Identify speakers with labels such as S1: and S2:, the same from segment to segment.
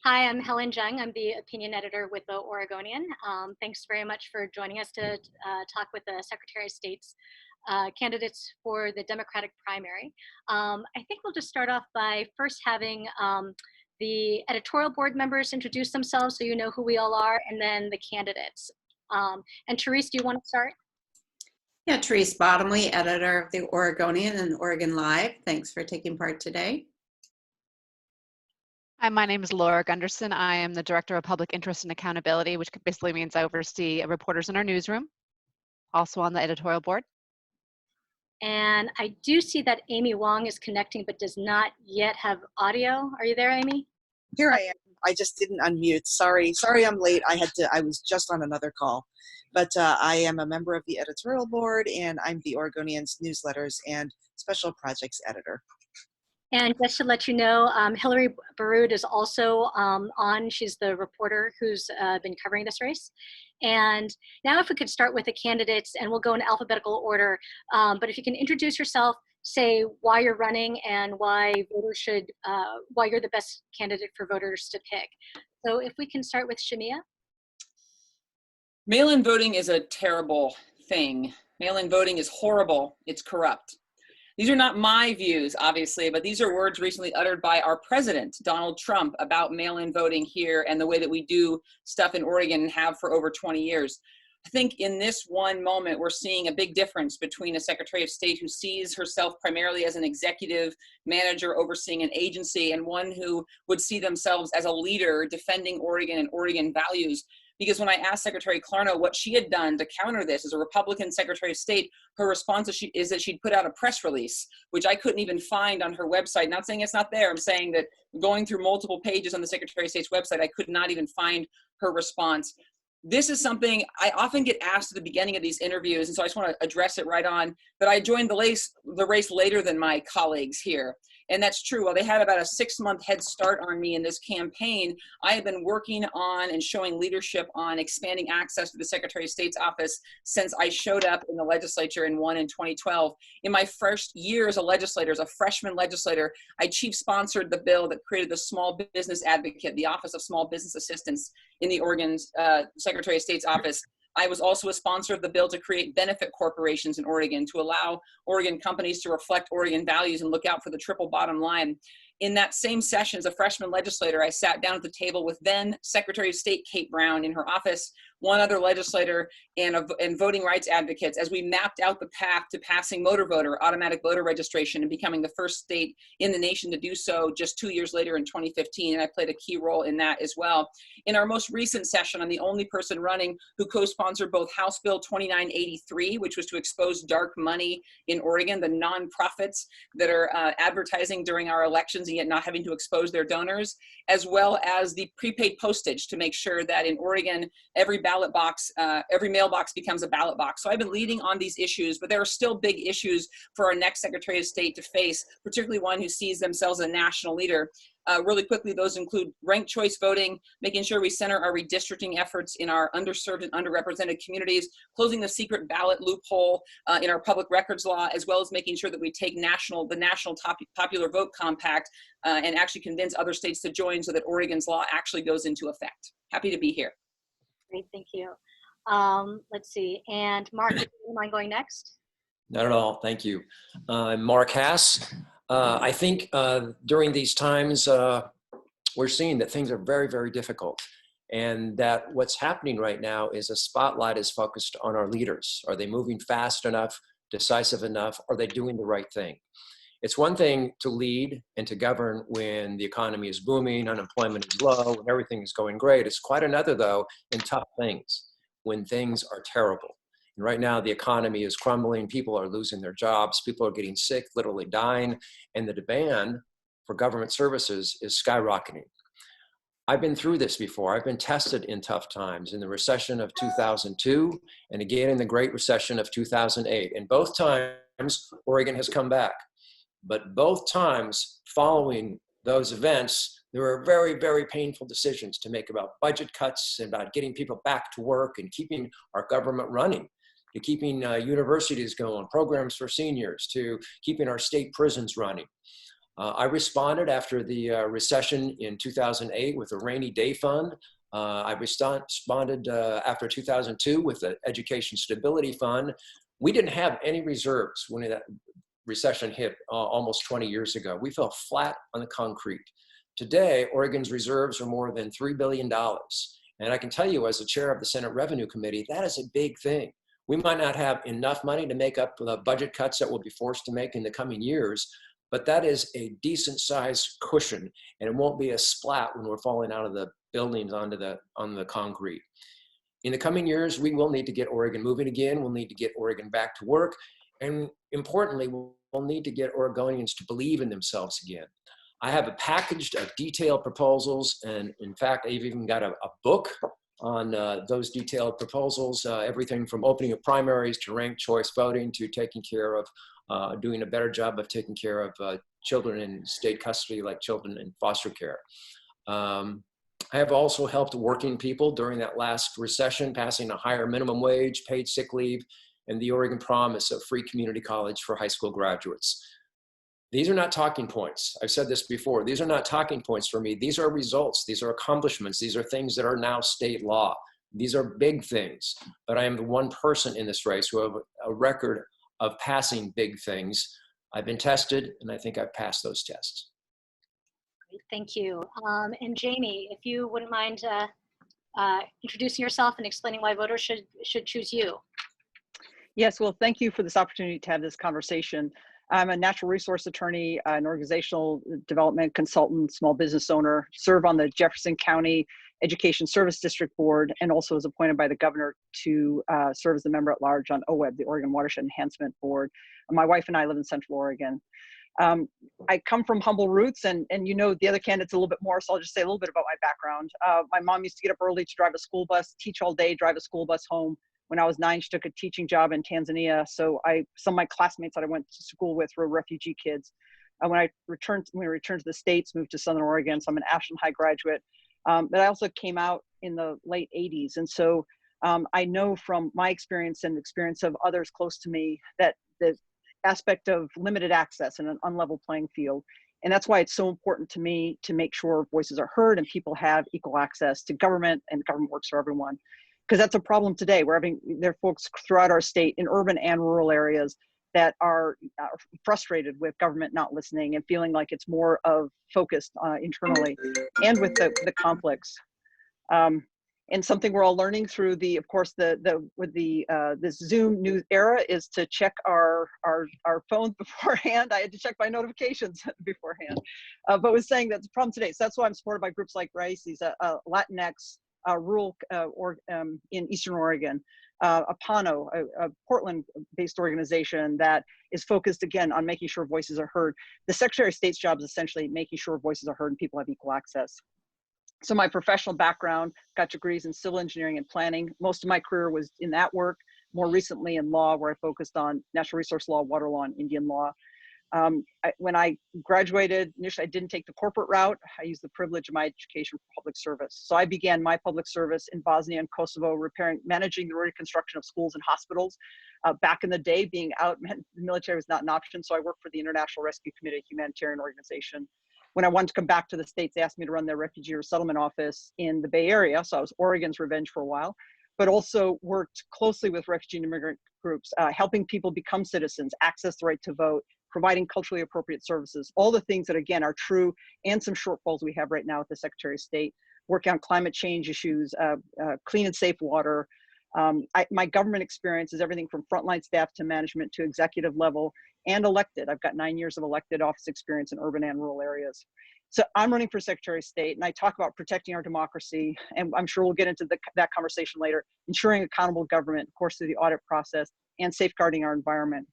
S1: Hi, I'm Helen Jung. I'm the opinion editor with the Oregonian. Thanks very much for joining us to talk with the Secretary of State's candidates for the Democratic primary. I think we'll just start off by first having the editorial board members introduce themselves so you know who we all are, and then the candidates. And Therese, do you want to start?
S2: Yeah, Therese Bottomley, editor of the Oregonian and Oregon Live. Thanks for taking part today.
S3: Hi, my name is Laura Gunderson. I am the Director of Public Interest and Accountability, which basically means I oversee reporters in our newsroom, also on the editorial board.
S1: And I do see that Amy Wong is connecting but does not yet have audio. Are you there, Amy?
S4: Here I am. I just didn't unmute. Sorry I'm late. I was just on another call. But I am a member of the editorial board, and I'm the Oregonian's newsletters and special projects editor.
S1: And just to let you know, Hillary Baroud is also on. She's the reporter who's been covering this race. And now if we could start with the candidates, and we'll go in alphabetical order. But if you can introduce yourself, say why you're running and why voters should, why you're the best candidate for voters to pick. So if we can start with Shemia.
S5: Mail-in voting is a terrible thing. Mail-in voting is horrible. It's corrupt. These are not my views, obviously, but these are words recently uttered by our president, Donald Trump, about mail-in voting here and the way that we do stuff in Oregon and have for over 20 years. I think in this one moment, we're seeing a big difference between a Secretary of State who sees herself primarily as an executive manager overseeing an agency and one who would see themselves as a leader defending Oregon and Oregon values. Because when I asked Secretary Clarno what she had done to counter this as a Republican Secretary of State, her response is that she'd put out a press release, which I couldn't even find on her website. Not saying it's not there. I'm saying that going through multiple pages on the Secretary of State's website, I could not even find her response. This is something I often get asked at the beginning of these interviews, and so I just want to address it right on, that I joined the race later than my colleagues here. And that's true. While they had about a 6-month head start on me in this campaign, I have been working on and showing leadership on expanding access to the Secretary of State's office since I showed up in the legislature and won in 2012. In my first year as a legislator, as a freshman legislator, I chief sponsored the bill that created the Small Business Advocate, the Office of Small Business Assistance in the Oregon Secretary of State's office. I was also a sponsor of the bill to create benefit corporations in Oregon to allow Oregon companies to reflect Oregon values and look out for the triple bottom line. In that same session as a freshman legislator, I sat down at the table with then Secretary of State Kate Brown in her office, one other legislator, and voting rights advocates as we mapped out the path to passing motor voter, automatic voter registration, and becoming the first state in the nation to do so just 2 years later in 2015, and I played a key role in that as well. In our most recent session, I'm the only person running who co-sponsored both House Bill 2983, which was to expose dark money in Oregon, the nonprofits that are advertising during our elections and yet not having to expose their donors, as well as the prepaid postage to make sure that in Oregon, every ballot box, every mailbox becomes a ballot box. So I've been leading on these issues, but there are still big issues for our next Secretary of State to face, particularly one who sees themselves as a national leader. Really quickly, those include ranked choice voting, making sure we center our redistricting efforts in our underserved and underrepresented communities, closing the secret ballot loophole in our public records law, as well as making sure that we take the national popular vote compact and actually convince other states to join so that Oregon's law actually goes into effect. Happy to be here.
S1: Great, thank you. Let's see, and Mark, do you mind going next?
S6: Not at all, thank you. I'm Mark Hass. I think during these times, we're seeing that things are very, very difficult, and that what's happening right now is a spotlight is focused on our leaders. Are they moving fast enough, decisive enough? Are they doing the right thing? It's one thing to lead and to govern when the economy is booming, unemployment is low, and everything is going great. It's quite another, though, in tough things, when things are terrible. And right now, the economy is crumbling. People are losing their jobs. People are getting sick, literally dying. And the demand for government services is skyrocketing. I've been through this before. I've been tested in tough times, in the recession of 2002 and again in the Great Recession of 2008. And both times, Oregon has come back. But both times following those events, there were very, very painful decisions to make about budget cuts, and about getting people back to work and keeping our government running, to keeping universities going, programs for seniors, to keeping our state prisons running. I responded after the recession in 2008 with a rainy day fund. I responded after 2002 with the Education Stability Fund. We didn't have any reserves when that recession hit almost 20 years ago. We fell flat on the concrete. Today, Oregon's reserves are more than $3 billion. And I can tell you, as the chair of the Senate Revenue Committee, that is a big thing. We might not have enough money to make up the budget cuts that we'll be forced to make in the coming years, but that is a decent sized cushion, and it won't be a splat when we're falling out of the buildings onto the concrete. In the coming years, we will need to get Oregon moving again. We'll need to get Oregon back to work. And importantly, we'll need to get Oregonians to believe in themselves again. I have a package of detailed proposals, and in fact, I've even got a book on those detailed proposals, everything from opening of primaries to ranked choice voting to taking care of, doing a better job of taking care of children in state custody, like children in foster care. I have also helped working people during that last recession, passing a higher minimum wage, paid sick leave, and the Oregon promise of free community college for high school graduates. These are not talking points. I've said this before. These are not talking points for me. These are results. These are accomplishments. These are things that are now state law. These are big things. But I am the one person in this race who have a record of passing big things. I've been tested, and I think I've passed those tests.
S1: Great, thank you. And Jamie, if you wouldn't mind introducing yourself and explaining why voters should choose you.
S7: Yes, well, thank you for this opportunity to have this conversation. I'm a natural resource attorney, an organizational development consultant, small business owner, serve on the Jefferson County Education Service District Board, and also was appointed by the governor to serve as the member at large on OWEB, the Oregon Watershed Enhancement Board. My wife and I live in Central Oregon. I come from humble roots, and you know the other candidates a little bit more, so I'll just say a little bit about my background. My mom used to get up early to drive a school bus, teach all day, drive a school bus home. When I was 9, she took a teaching job in Tanzania. So some of my classmates that I went to school with were refugee kids. When we returned to the States, moved to Southern Oregon, so I'm an Ashland High graduate. But I also came out in the late 80s. And so I know from my experience and the experience of others close to me that the aspect of limited access and an unlevel playing field. And that's why it's so important to me to make sure voices are heard and people have equal access to government, and government works for everyone. Because that's a problem today. There are folks throughout our state in urban and rural areas that are frustrated with government not listening and feeling like it's more of focused internally and with the conflicts. And something we're all learning through of course, this Zoom new era is to check our phones beforehand. I had to check my notifications beforehand, but was saying that's a problem today. So that's why I'm supported by groups like RAICES, Latinx, rural in Eastern Oregon, Apano, a Portland-based organization that is focused again on making sure voices are heard. The Secretary of State's job is essentially making sure voices are heard and people have equal access. So my professional background, got degrees in civil engineering and planning. Most of my career was in that work, more recently in law, where I focused on natural resource law, water law, and Indian law. When I graduated, initially I didn't take the corporate route. I used the privilege of my education for public service. So I began my public service in Bosnia and Kosovo, managing the reconstruction of schools and hospitals. Back in the day, being out, the military was not an option. So I worked for the International Rescue Committee, a humanitarian organization. When I wanted to come back to the States, they asked me to run their refugee resettlement office in the Bay Area. So I was Oregon's revenge for a while, but also worked closely with refugee and immigrant groups, helping people become citizens, access the right to vote, providing culturally appropriate services, all the things that, again, are true, and some shortfalls we have right now with the Secretary of State, working on climate change issues, clean and safe water. My government experience is everything from frontline staff to management to executive level and elected. I've got 9 years of elected office experience in urban and rural areas. So I'm running for Secretary of State, and I talk about protecting our democracy, and I'm sure we'll get into that conversation later, ensuring accountable government, of course, through the audit process, and safeguarding our environment.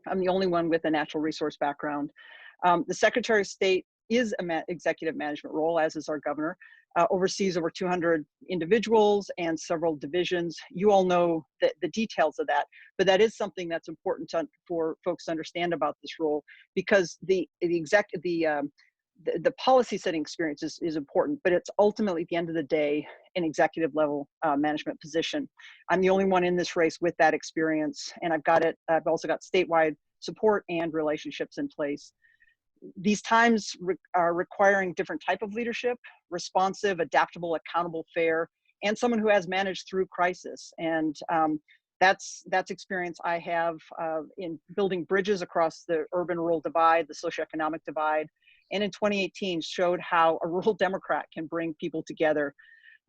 S7: I'm the only one with a natural resource background. The Secretary of State is an executive management role, as is our governor, oversees over 200 individuals and several divisions. You all know the details of that, but that is something that's important for folks to understand about this role, because the policy setting experience is important, but it's ultimately at the end of the day an executive level management position. I'm the only one in this race with that experience, and I've also got statewide support and relationships in place. these times are requiring different type of leadership: responsive, adaptable, accountable, fair, and someone who has managed through crisis. And that's experience I have in building bridges across the urban-rural divide, the socioeconomic divide, and in 2018 showed how a rural Democrat can bring people together.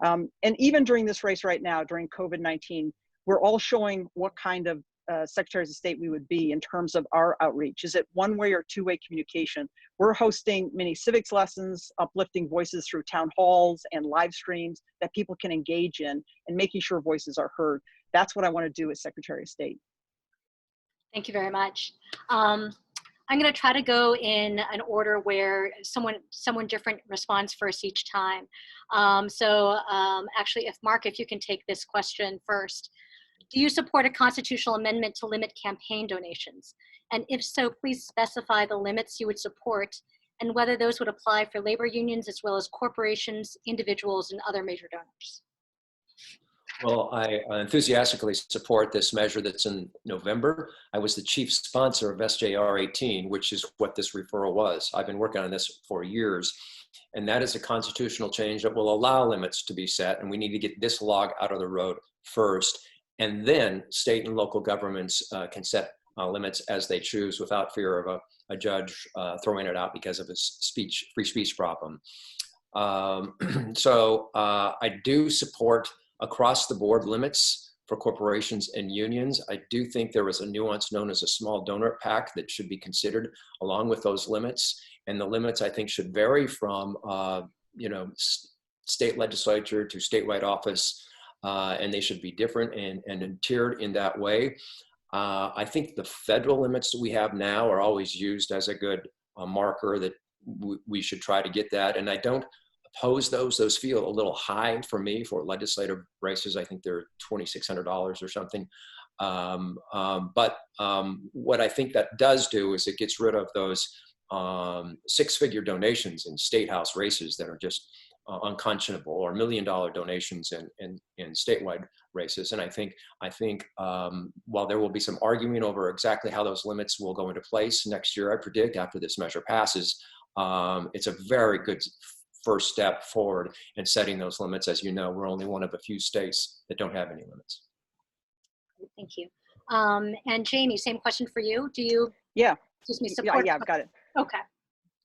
S7: And even during this race right now, during COVID-19, we're all showing what kind of secretaries of state we would be in terms of our outreach. Is it one-way or two-way communication? We're hosting many civics lessons, uplifting voices through town halls and live streams that people can engage in, and making sure voices are heard. That's what I want to do as Secretary of State.
S1: Thank you very much. I'm going to try to go in an order where someone different responds first each time. Actually, if Mark, if you can take this question first. Do you support a constitutional amendment to limit campaign donations? And if so, please specify the limits you would support and whether those would apply for labor unions as well as corporations, individuals, and other major donors.
S6: Well, I enthusiastically support this measure that's in November. I was the chief sponsor of SJR 18, which is what this referral was. I've been working on this for years, and that is a constitutional change that will allow limits to be set, and we need to get this log out of the road first, and then state and local governments can set limits as they choose without fear of a judge throwing it out because of a free speech problem. I do support across the board limits for corporations and unions. I do think there is a nuance known as a small donor pact that should be considered along with those limits. And the limits, I think, should vary from state legislature to statewide office, and they should be different and tiered in that way. I think the federal limits that we have now are always used as a good marker that we should try to get that. And I don't oppose those. Those feel a little high for me for legislative races. I think they're $2,600 or something. What I think that does do is it gets rid of those six-figure donations in state house races that are just unconscionable, or $1 million donations in statewide races. And I think while there will be some arguing over exactly how those limits will go into place next year, I predict after this measure passes, it's a very good first step forward in setting those limits. As you know, we're only one of a few states that don't have any limits.
S1: Thank you. And Jamie, same question for you. Do you?
S7: Yeah.
S1: Excuse me. Support?
S7: Yeah, I've got it.
S1: Okay.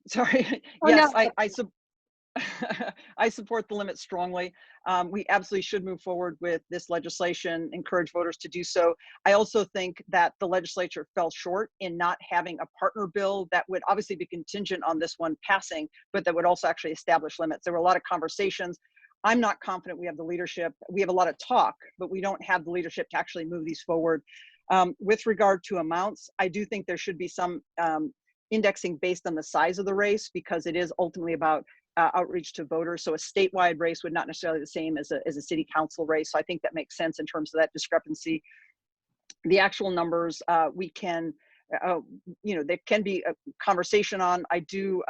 S7: Sorry.
S1: Oh,
S7: yes,
S1: no.
S7: I support the limit strongly. We absolutely should move forward with this legislation, encourage voters to do so. I also think that the legislature fell short in not having a partner bill that would obviously be contingent on this one passing, but that would also actually establish limits. There were a lot of conversations. I'm not confident we have the leadership. We have a lot of talk, but we don't have the leadership to actually move these forward. With regard to amounts, I do think there should be some indexing based on the size of the race, because it is ultimately about outreach to voters. So a statewide race would not necessarily be the same as a city council race. So I think that makes sense in terms of that discrepancy. The actual numbers we can, there can be a conversation on. I do,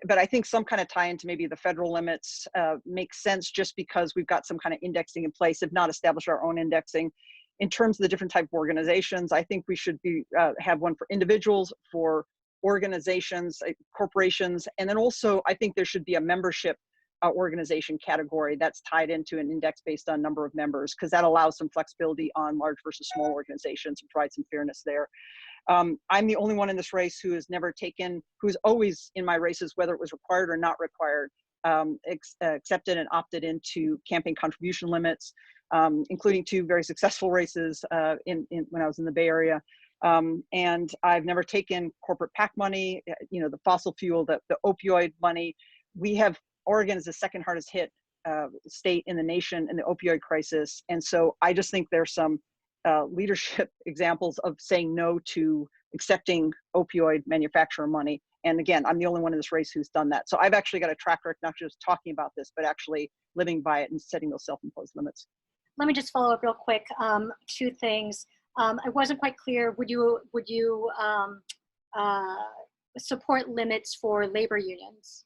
S7: but I think some kind of tie into maybe the federal limits makes sense, just because we've got some kind of indexing in place, if not establish our own indexing. In terms of the different type of organizations, I think we should be have one for individuals, for organizations, corporations, and then also I think there should be a membership organization category that's tied into an index based on number of members, because that allows some flexibility on large versus small organizations and provides some fairness there. I'm the only one in this race who has never taken, who's always in my races, whether it was required or not required, accepted and opted into campaign contribution limits, including 2 very successful races when I was in the Bay Area. And I've never taken corporate PAC money, the fossil fuel, the opioid money. Oregon is the second hardest hit state in the nation in the opioid crisis. And so I just think there's some leadership examples of saying no to accepting opioid manufacturer money. And again, I'm the only one in this race who's done that. So I've actually got a track record, not just talking about this, but actually living by it and setting those self-imposed limits.
S1: Let me just follow up real quick. 2 things. I wasn't quite clear. Would you support limits for labor unions?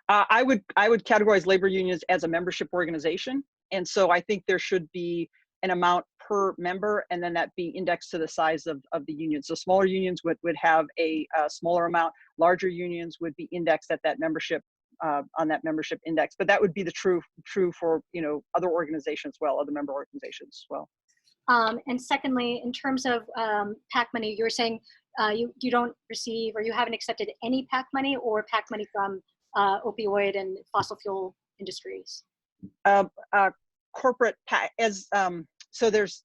S7: I would categorize labor unions as a membership organization, and so I think there should be an amount per member, and then that be indexed to the size of the union. So smaller unions would have a smaller amount. Larger unions would be indexed at that membership on that membership index. But that would be the true for other organizations as well, other member organizations as well.
S1: And secondly, in terms of PAC money, you were saying you don't receive or you haven't accepted any PAC money or PAC money from opioid and fossil fuel industries.
S7: Corporate PAC, so there's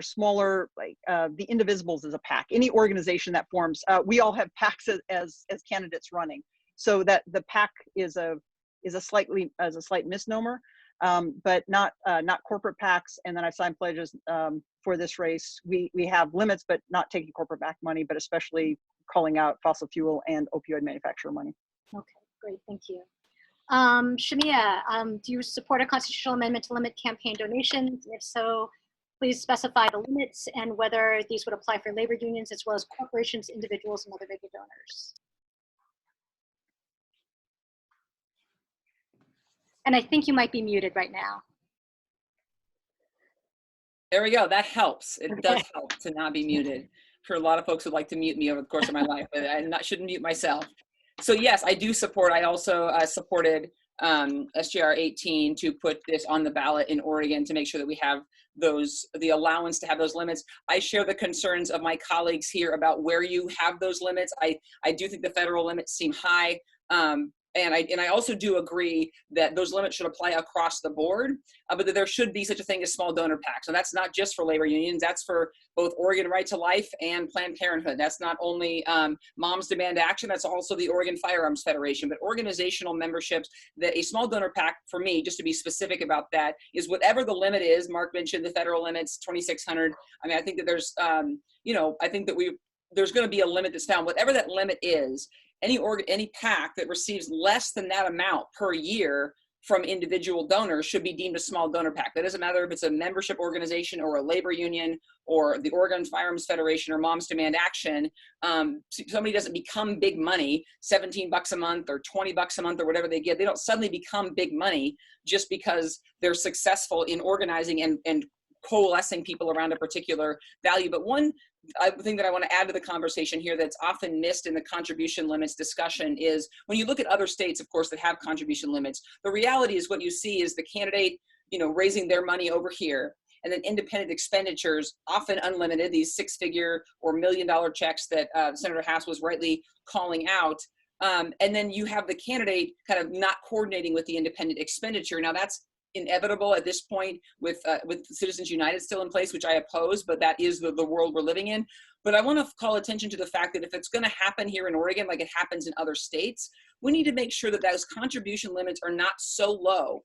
S7: smaller, like the Indivisibles is a PAC. Any organization that forms, we all have PACs as candidates running. So that the PAC is a slight misnomer, but not corporate PACs. And then I've signed pledges for this race. We have limits, but not taking corporate PAC money, but especially calling out fossil fuel and opioid manufacturer money.
S1: Okay, great, thank you. Shemia, do you support a constitutional amendment to limit campaign donations? If so, please specify the limits and whether these would apply for labor unions as well as corporations, individuals, and other bigger donors. And I think you might be muted right now.
S5: There we go. That helps. It does help to not be muted. For a lot of folks who like to mute me over the course of my life, but I shouldn't mute myself. So yes, I do support. I also supported SGR 18 to put this on the ballot in Oregon to make sure that we have the allowance to have those limits. I share the concerns of my colleagues here about where you have those limits. I do think the federal limits seem high. And I also do agree that those limits should apply across the board, but that there should be such a thing as small donor PACs. And that's not just for labor unions, that's for both Oregon Right to Life and Planned Parenthood. That's not only Moms Demand Action, that's also the Oregon Firearms Federation. But organizational memberships, that a small donor PAC, for me, just to be specific about that, is whatever the limit is. Mark mentioned the federal limits, 2,600. I mean, I think that there's, I think that there's going to be a limit that's found. Whatever that limit is, any PAC that receives less than that amount per year from individual donors should be deemed a small donor PAC. That doesn't matter if it's a membership organization or a labor union or the Oregon Firearms Federation or Moms Demand Action. Somebody doesn't become big money, $17 a month or $20 a month or whatever they get. They don't suddenly become big money just because they're successful in organizing and coalescing people around a particular value. But one thing that I want to add to the conversation here that's often missed in the contribution limits discussion is when you look at other states, of course, that have contribution limits, the reality is what you see is the candidate, raising their money over here, and then independent expenditures, often unlimited, these six-figure or $1 million checks that Senator Hass was rightly calling out. And then you have the candidate kind of not coordinating with the independent expenditure. Now that's inevitable at this point with Citizens United still in place, which I oppose, but that is the world we're living in. But I want to call attention to the fact that if it's going to happen here in Oregon, like it happens in other states, we need to make sure that those contribution limits are not so low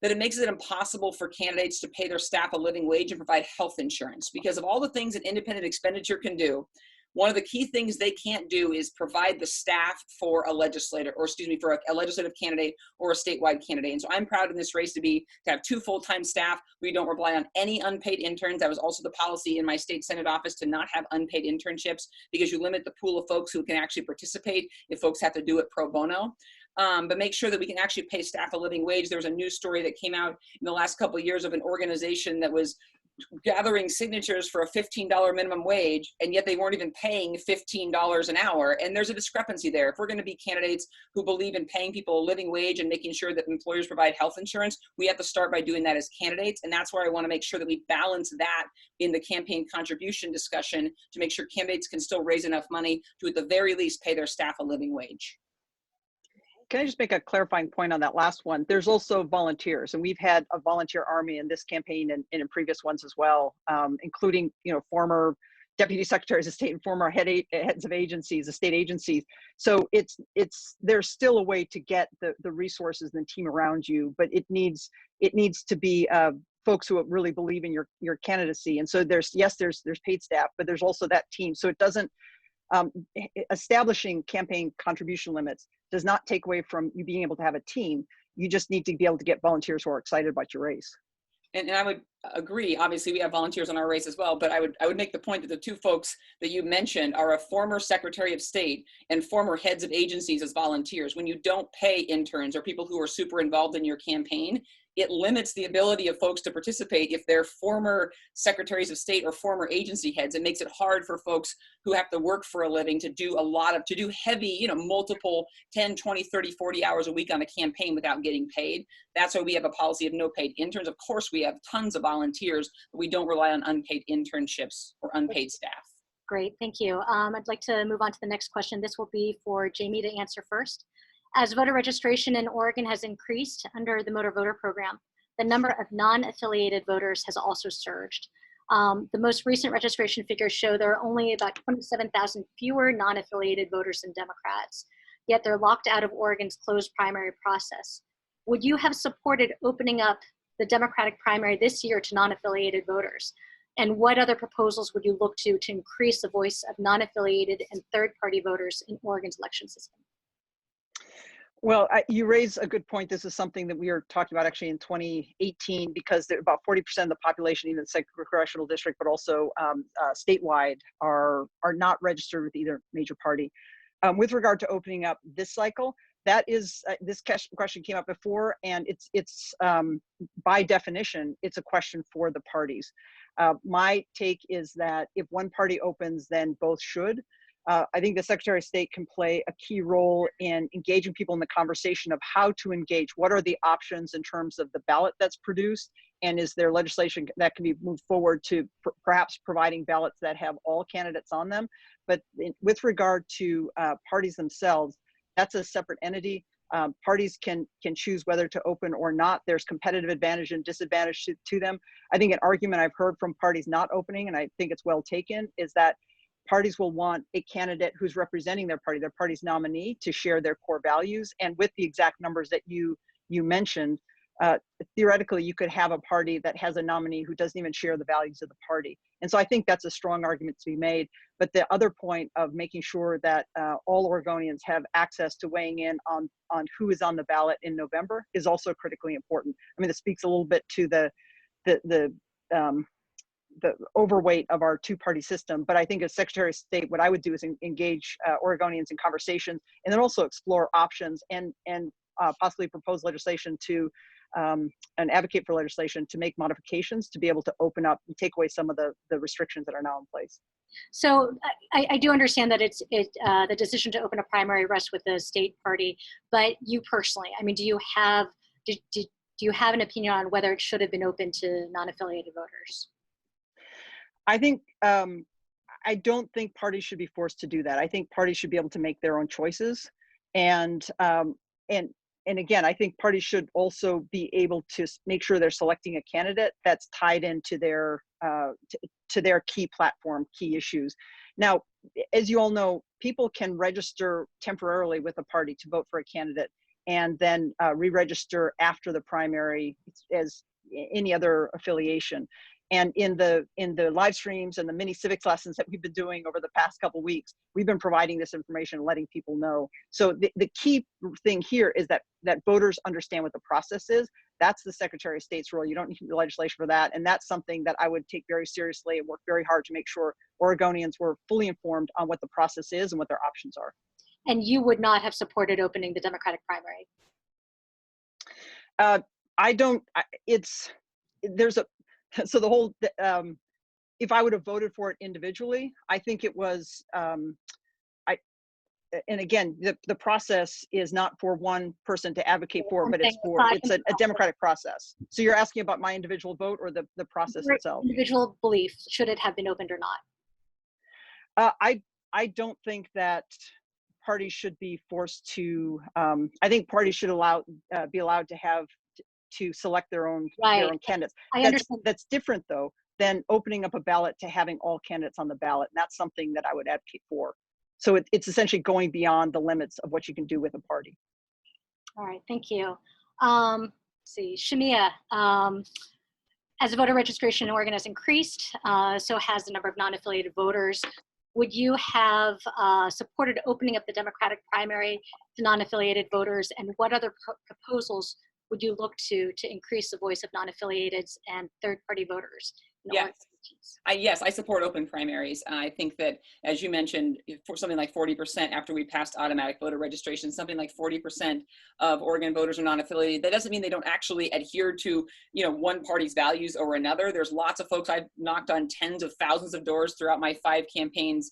S5: that it makes it impossible for candidates to pay their staff a living wage and provide health insurance. Because of all the things that independent expenditure can do, one of the key things they can't do is provide the staff for a legislator, or excuse me, for a legislative candidate or a statewide candidate. And so I'm proud in this race to have 2 full-time staff. We don't rely on any unpaid interns. That was also the policy in my state Senate office, to not have unpaid internships, because you limit the pool of folks who can actually participate if folks have to do it pro bono. But make sure that we can actually pay staff a living wage. There was a news story that came out in the last couple of years of an organization that was gathering signatures for a $15 minimum wage, and yet they weren't even paying $15 an hour. And there's a discrepancy there. If we're going to be candidates who believe in paying people a living wage and making sure that employers provide health insurance, we have to start by doing that as candidates. And that's where I want to make sure that we balance that in the campaign contribution discussion to make sure candidates can still raise enough money to, at the very least, pay their staff a living wage.
S7: Can I just make a clarifying point on that last one? There's also volunteers, and we've had a volunteer army in this campaign and in previous ones as well, including former deputy secretaries of state and former heads of agencies, the state agencies. So there's still a way to get the resources and the team around you, but it needs to be folks who really believe in your candidacy. And so there's paid staff, but there's also that team. So it doesn't establishing campaign contribution limits does not take away from you being able to have a team. You just need to be able to get volunteers who are excited about your race.
S5: And I would agree. Obviously, we have volunteers on our race as well, but I would make the point that the 2 folks that you mentioned are a former Secretary of State and former heads of agencies as volunteers. When you don't pay interns or people who are super involved in your campaign, it limits the ability of folks to participate if they're former secretaries of state or former agency heads. It makes it hard for folks who have to work for a living to do heavy, multiple 10, 20, 30, 40 hours a week on a campaign without getting paid. That's why we have a policy of no paid interns. Of course, we have tons of volunteers, but we don't rely on unpaid internships or unpaid staff.
S1: Great, thank you. I'd like to move on to the next question. This will be for Jamie to answer first. As voter registration in Oregon has increased under the Motor Voter Program, the number of non-affiliated voters has also surged. The most recent registration figures show there are only about 27,000 fewer non-affiliated voters than Democrats, yet they're locked out of Oregon's closed primary process. Would you have supported opening up the Democratic primary this year to non-affiliated voters? And what other proposals would you look to increase the voice of non-affiliated and third-party voters in Oregon's election system?
S7: Well, you raise a good point. This is something that we were talking about actually in 2018, because about 40% of the population, even the second congressional district, but also statewide, are not registered with either major party. With regard to opening up this cycle, that is this question came up before, and it's by definition, it's a question for the parties. My take is that if one party opens, then both should. I think the Secretary of State can play a key role in engaging people in the conversation of how to engage. What are the options in terms of the ballot that's produced? And is there legislation that can be moved forward to perhaps providing ballots that have all candidates on them? But with regard to parties themselves, that's a separate entity. Parties can choose whether to open or not. There's competitive advantage and disadvantage to them. I think an argument I've heard from parties not opening, and I think it's well taken, is that parties will want a candidate who's representing their party's nominee, to share their core values. And with the exact numbers that you mentioned, theoretically, you could have a party that has a nominee who doesn't even share the values of the party. And so I think that's a strong argument to be made. But the other point of making sure that all Oregonians have access to weighing in on who is on the ballot in November is also critically important. I mean, this speaks a little bit to the overweight of our two-party system, but I think as Secretary of State, what I would do is engage Oregonians in conversations, and then also explore options and possibly propose legislation to and advocate for legislation to make modifications to be able to open up and take away some of the restrictions that are now in place.
S1: So I do understand that the decision to open a primary rests with the state party, but you personally, I mean, do you have an opinion on whether it should have been open to non-affiliated voters?
S7: I think I don't think parties should be forced to do that. I think parties should be able to make their own choices, and again, I think parties should also be able to make sure they're selecting a candidate that's tied into their to their key platform, key issues. Now, as you all know, people can register temporarily with a party to vote for a candidate, and then re-register after the primary as any other affiliation. And in the live streams and the mini civics lessons that we've been doing over the past couple of weeks, we've been providing this information, letting people know. So the key thing here is that voters understand what the process is. That's the Secretary of State's role. You don't need legislation for that. And that's something that I would take very seriously and work very hard to make sure Oregonians were fully informed on what the process is and what their options are.
S1: And you would not have supported opening the Democratic primary?
S7: So the whole, if I would have voted for it individually, I think it was, and again, the process is not for one person to advocate for, but it's a democratic process. So you're asking about my individual vote or the process itself?
S1: Individual belief, should it have been opened or not?
S7: I don't think that parties should be forced to, I think parties should be allowed to select their own candidates. That's different though than opening up a ballot to having all candidates on the ballot. And that's something that I would advocate for. So it's essentially going beyond the limits of what you can do with a party.
S1: All right, thank you. Let's see, Shemia, as voter registration in Oregon has increased, so has the number of non-affiliated voters. Would you have supported opening up the Democratic primary to non-affiliated voters, and what other proposals would you look to increase the voice of non-affiliated and third-party voters?
S5: Yes. Yes, I support open primaries. I think that, as you mentioned, for something like 40% after we passed automatic voter registration, something like 40% of Oregon voters are non-affiliated. That doesn't mean they don't actually adhere to, one party's values over another. There's lots of folks. I've knocked on tens of thousands of doors throughout my 5 campaigns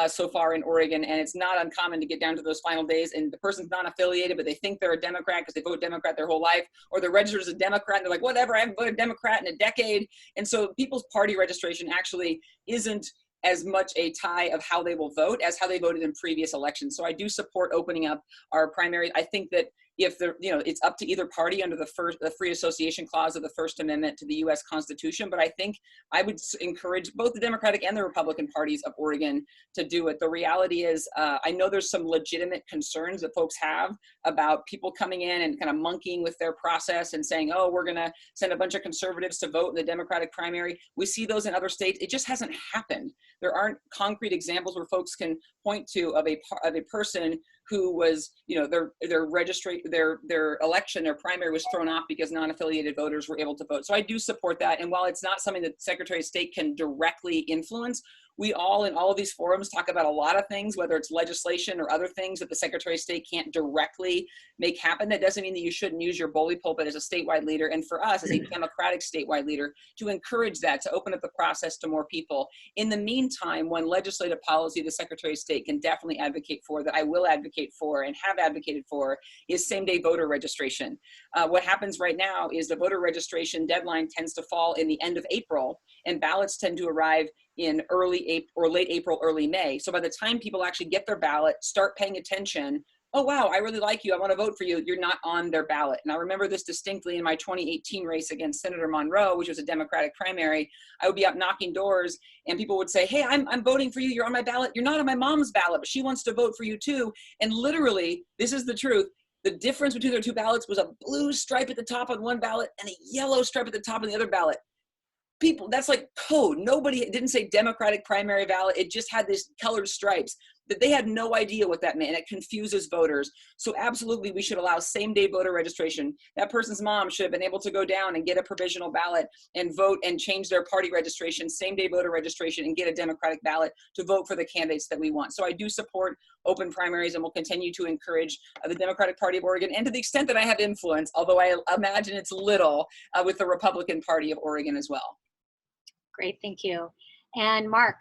S5: so far in Oregon, and it's not uncommon to get down to those final days and the person's not affiliated, but they think they're a Democrat because they vote Democrat their whole life, or they're registered as a Democrat and they're like, whatever, I haven't voted Democrat in a decade. And so people's party registration actually isn't as much a tie of how they will vote as how they voted in previous elections. So I do support opening up our primaries. I think that if it's up to either party under the free association clause of the First Amendment to the U.S. Constitution. But I think I would encourage both the Democratic and the Republican parties of Oregon to do it. The reality is, I know there's some legitimate concerns that folks have about people coming in and kind of monkeying with their process and saying, oh, we're going to send a bunch of conservatives to vote in the Democratic primary. We see those in other states. It just hasn't happened. There aren't concrete examples where folks can point to of a person who was, their election, their primary was thrown off because non-affiliated voters were able to vote. So I do support that. And while it's not something that the Secretary of State can directly influence, we all, in all of these forums, talk about a lot of things, whether it's legislation or other things that the Secretary of State can't directly make happen. That doesn't mean that you shouldn't use your bully pulpit as a statewide leader, and for us as a Democratic statewide leader, to encourage that, to open up the process to more people. In the meantime, one legislative policy the Secretary of State can definitely advocate for, that I will advocate for and have advocated for, is same-day voter registration. What happens right now is the voter registration deadline tends to fall in the end of April, and ballots tend to arrive in early April or late April, early May. So by the time people actually get their ballot, start paying attention, oh, wow, I really like you, I want to vote for you, you're not on their ballot. And I remember this distinctly in my 2018 race against Senator Monroe, which was a Democratic primary. I would be out knocking doors and people would say, hey, I'm voting for you, you're on my ballot. You're not on my mom's ballot, but she wants to vote for you too. And literally, this is the truth, the difference between their two ballots was a blue stripe at the top on one ballot and a yellow stripe at the top on the other ballot. People, that's like code. Nobody, it didn't say Democratic primary ballot. It just had these colored stripes that they had no idea what that meant. And it confuses voters. So absolutely, we should allow same-day voter registration. That person's mom should have been able to go down and get a provisional ballot and vote and change their party registration, same-day voter registration, and get a Democratic ballot to vote for the candidates that we want. So I do support open primaries and will continue to encourage the Democratic Party of Oregon, and to the extent that I have influence, although I imagine it's little, with the Republican Party of Oregon as well.
S1: Great, thank you. And Mark,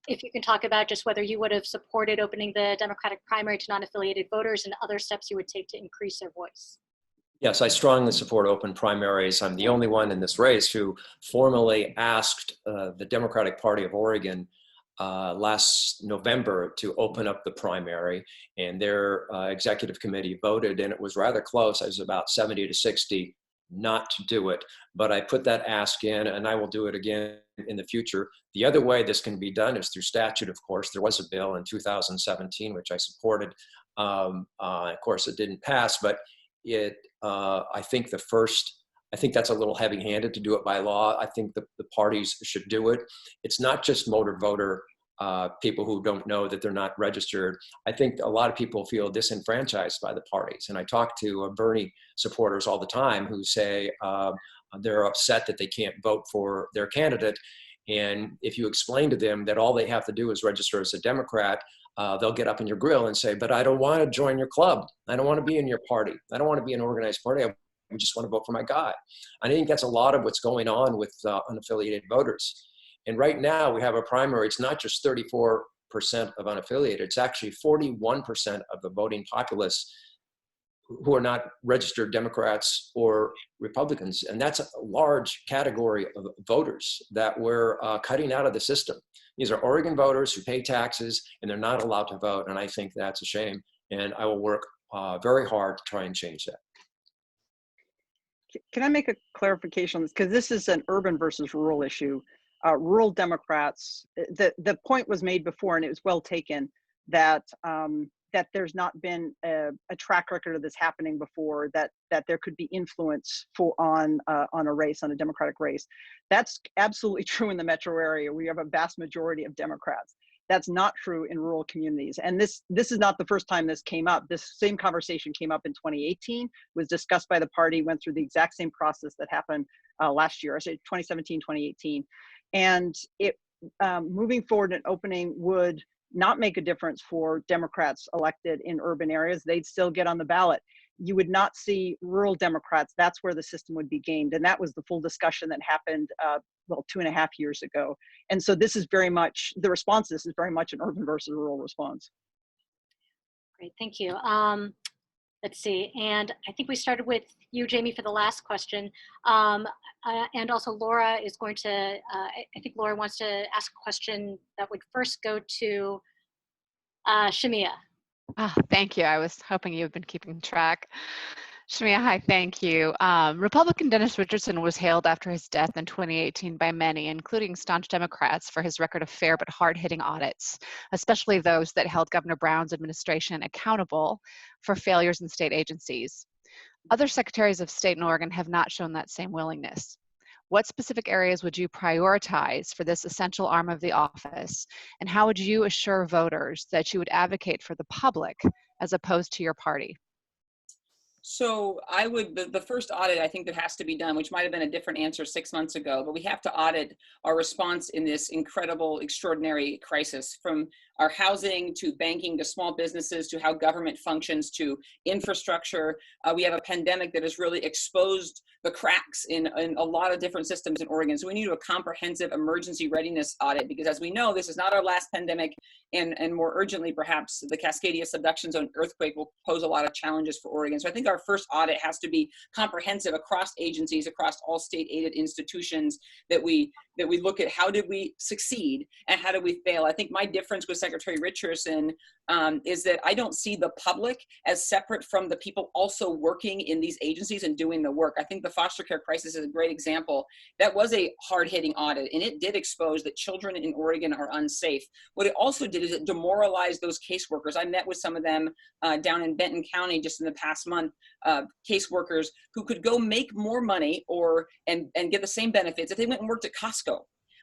S1: if you can talk about just whether you would have supported opening the Democratic primary to non-affiliated voters and other steps you would take to increase their voice.
S6: Yes, I strongly support open primaries. I'm the only one in this race who formally asked the Democratic Party of Oregon last November to open up the primary, and their executive committee voted, and it was rather close. It was about 70 to 60 not to do it, but I put that ask in, and I will do it again in the future. The other way this can be done is through statute, of course. There was a bill in 2017, which I supported. Of course, it didn't pass, but I think that's a little heavy-handed to do it by law. I think the parties should do it. It's not just motor voter people who don't know that they're not registered. I think a lot of people feel disenfranchised by the parties. And I talk to Bernie supporters all the time who say they're upset that they can't vote for their candidate. And if you explain to them that all they have to do is register as a Democrat, they'll get up in your grill and say, but I don't want to join your club. I don't want to be in your party. I don't want to be an organized party. I just want to vote for my guy. I think that's a lot of what's going on with unaffiliated voters. And right now we have a primary. It's not just 34% of unaffiliated. It's actually 41% of the voting populace who are not registered Democrats or Republicans. And that's a large category of voters that we're cutting out of the system. These are Oregon voters who pay taxes and they're not allowed to vote. And I think that's a shame. And I will work very hard to try and change that.
S7: Can I make a clarification on this? Because this is an urban versus rural issue. Rural Democrats, the point was made before, and it was well taken, that that there's not been a track record of this happening before, that there could be influence on a race, on a Democratic race. That's absolutely true in the metro area. We have a vast majority of Democrats. That's not true in rural communities. And this is not the first time this came up. This same conversation came up in 2018, was discussed by the party, went through the exact same process that happened last year, I say 2017, 2018. And it moving forward and opening would not make a difference for Democrats elected in urban areas. They'd still get on the ballot. You would not see rural Democrats. That's where the system would be gamed. And that was the full discussion that happened, well, 2.5 years ago. And so this is very much, the response to this is very much an urban versus rural response.
S1: Great, thank you. Let's see, and I think we started with you, Jamie, for the last question. And also Laura is going to, I think Laura wants to ask a question that would first go to Shemia.
S3: Oh, thank you. I was hoping you had been keeping track. Shemia, hi, thank you. Republican Dennis Richardson was hailed after his death in 2018 by many, including staunch Democrats, for his record of fair but hard-hitting audits, especially those that held Governor Brown's administration accountable for failures in state agencies. Other secretaries of state in Oregon have not shown that same willingness. What specific areas would you prioritize for this essential arm of the office? And how would you assure voters that you would advocate for the public as opposed to your party?
S5: So I would, the first audit I think that has to be done, which might have been a different answer 6 months ago, but we have to audit our response in this incredible, extraordinary crisis, from our housing to banking to small businesses to how government functions to infrastructure. We have a pandemic that has really exposed the cracks in a lot of different systems in Oregon. So we need a comprehensive emergency readiness audit, because as we know, this is not our last pandemic, and more urgently, perhaps the Cascadia subduction zone earthquake will pose a lot of challenges for Oregon. So I think our first audit has to be comprehensive across agencies, across all state aided institutions, that we look at how did we succeed and how did we fail. I think my difference with Secretary Richardson is that I don't see the public as separate from the people also working in these agencies and doing the work. I think the foster care crisis is a great example. That was a hard-hitting audit, and it did expose that children in Oregon are unsafe. What it also did is it demoralized those caseworkers. I met with some of them down in Benton County just in the past month, caseworkers who could go make more money and get the same benefits if they went and worked at Costco.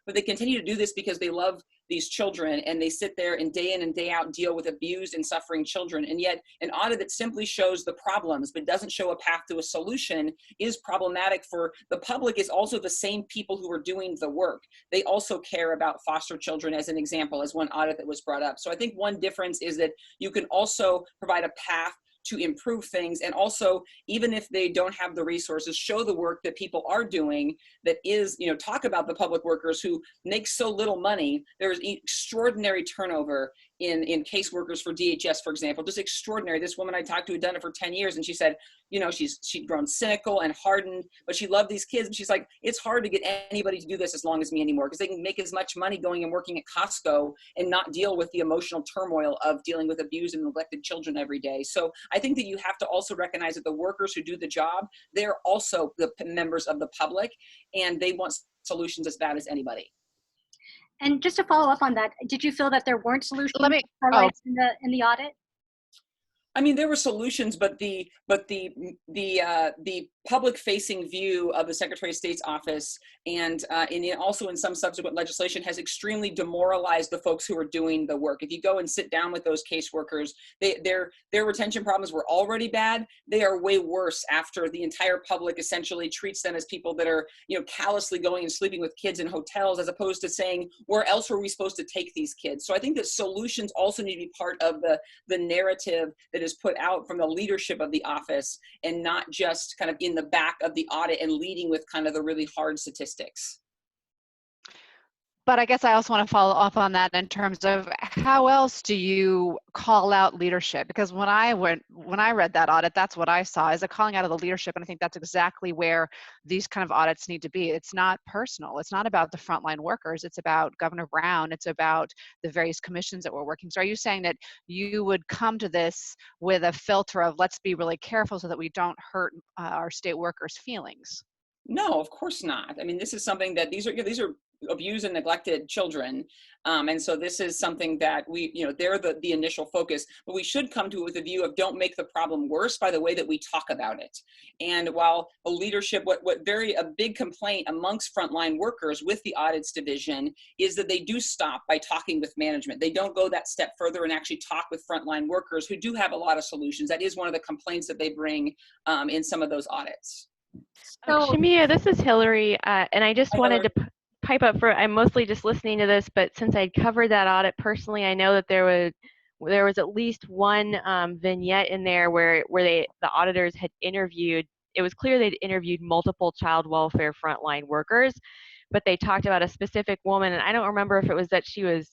S5: But they continue to do this because they love these children, and they sit there and day in and day out deal with abused and suffering children. And yet an audit that simply shows the problems but doesn't show a path to a solution is problematic for the public. Is also the same people who are doing the work. They also care about foster children, as an example, as one audit that was brought up. So I think one difference is that you can also provide a path to improve things, and also, even if they don't have the resources, show the work that people are doing that is, talk about the public workers who make so little money. There's extraordinary turnover in caseworkers for DHS, for example, just extraordinary. This woman I talked to had done it for 10 years, and she said, she'd grown cynical and hardened, but she loved these kids. And she's like, it's hard to get anybody to do this as long as me anymore, because they can make as much money going and working at Costco and not deal with the emotional turmoil of dealing with abused and neglected children every day. So I think that you have to also recognize that the workers who do the job, they're also the members of the public, and they want solutions as bad as anybody.
S1: And just to follow up on that, did you feel that there weren't solutions highlighted in the audit?
S5: I mean, there were solutions, but the public-facing view of the Secretary of State's office, and also in some subsequent legislation, has extremely demoralized the folks who are doing the work. If you go and sit down with those caseworkers, their retention problems were already bad. They are way worse after the entire public essentially treats them as people that are, callously going and sleeping with kids in hotels, as opposed to saying, where else were we supposed to take these kids? So I think that solutions also need to be part of the narrative that is put out from the leadership of the office, and not just kind of in the back of the audit and leading with kind of the really hard statistics.
S3: But I guess I also want to follow up on that in terms of how else do you call out leadership? Because when I read that audit, that's what I saw, is a calling out of the leadership. And I think that's exactly where these kind of audits need to be. It's not personal. It's not about the frontline workers. It's about Governor Brown. It's about the various commissions that we're working. So are you saying that you would come to this with a filter of, let's be really careful so that we don't hurt our state workers' feelings?
S5: No, of course not. I mean, this is something that these are abused and neglected children. And so this is something that we, they're the initial focus, but we should come to it with a view of don't make the problem worse by the way that we talk about it. And while a leadership, a big complaint amongst frontline workers with the audits division is that they do stop by talking with management. They don't go that step further and actually talk with frontline workers who do have a lot of solutions. That is one of the complaints that they bring in some of those audits.
S8: Shemia, this is Hillary, and I just wanted to pipe up for, I'm mostly just listening to this, but since I'd covered that audit personally, I know that there was at least one vignette in there where the auditors had interviewed, it was clear they'd interviewed multiple child welfare frontline workers, but they talked about a specific woman, and I don't remember if it was that she was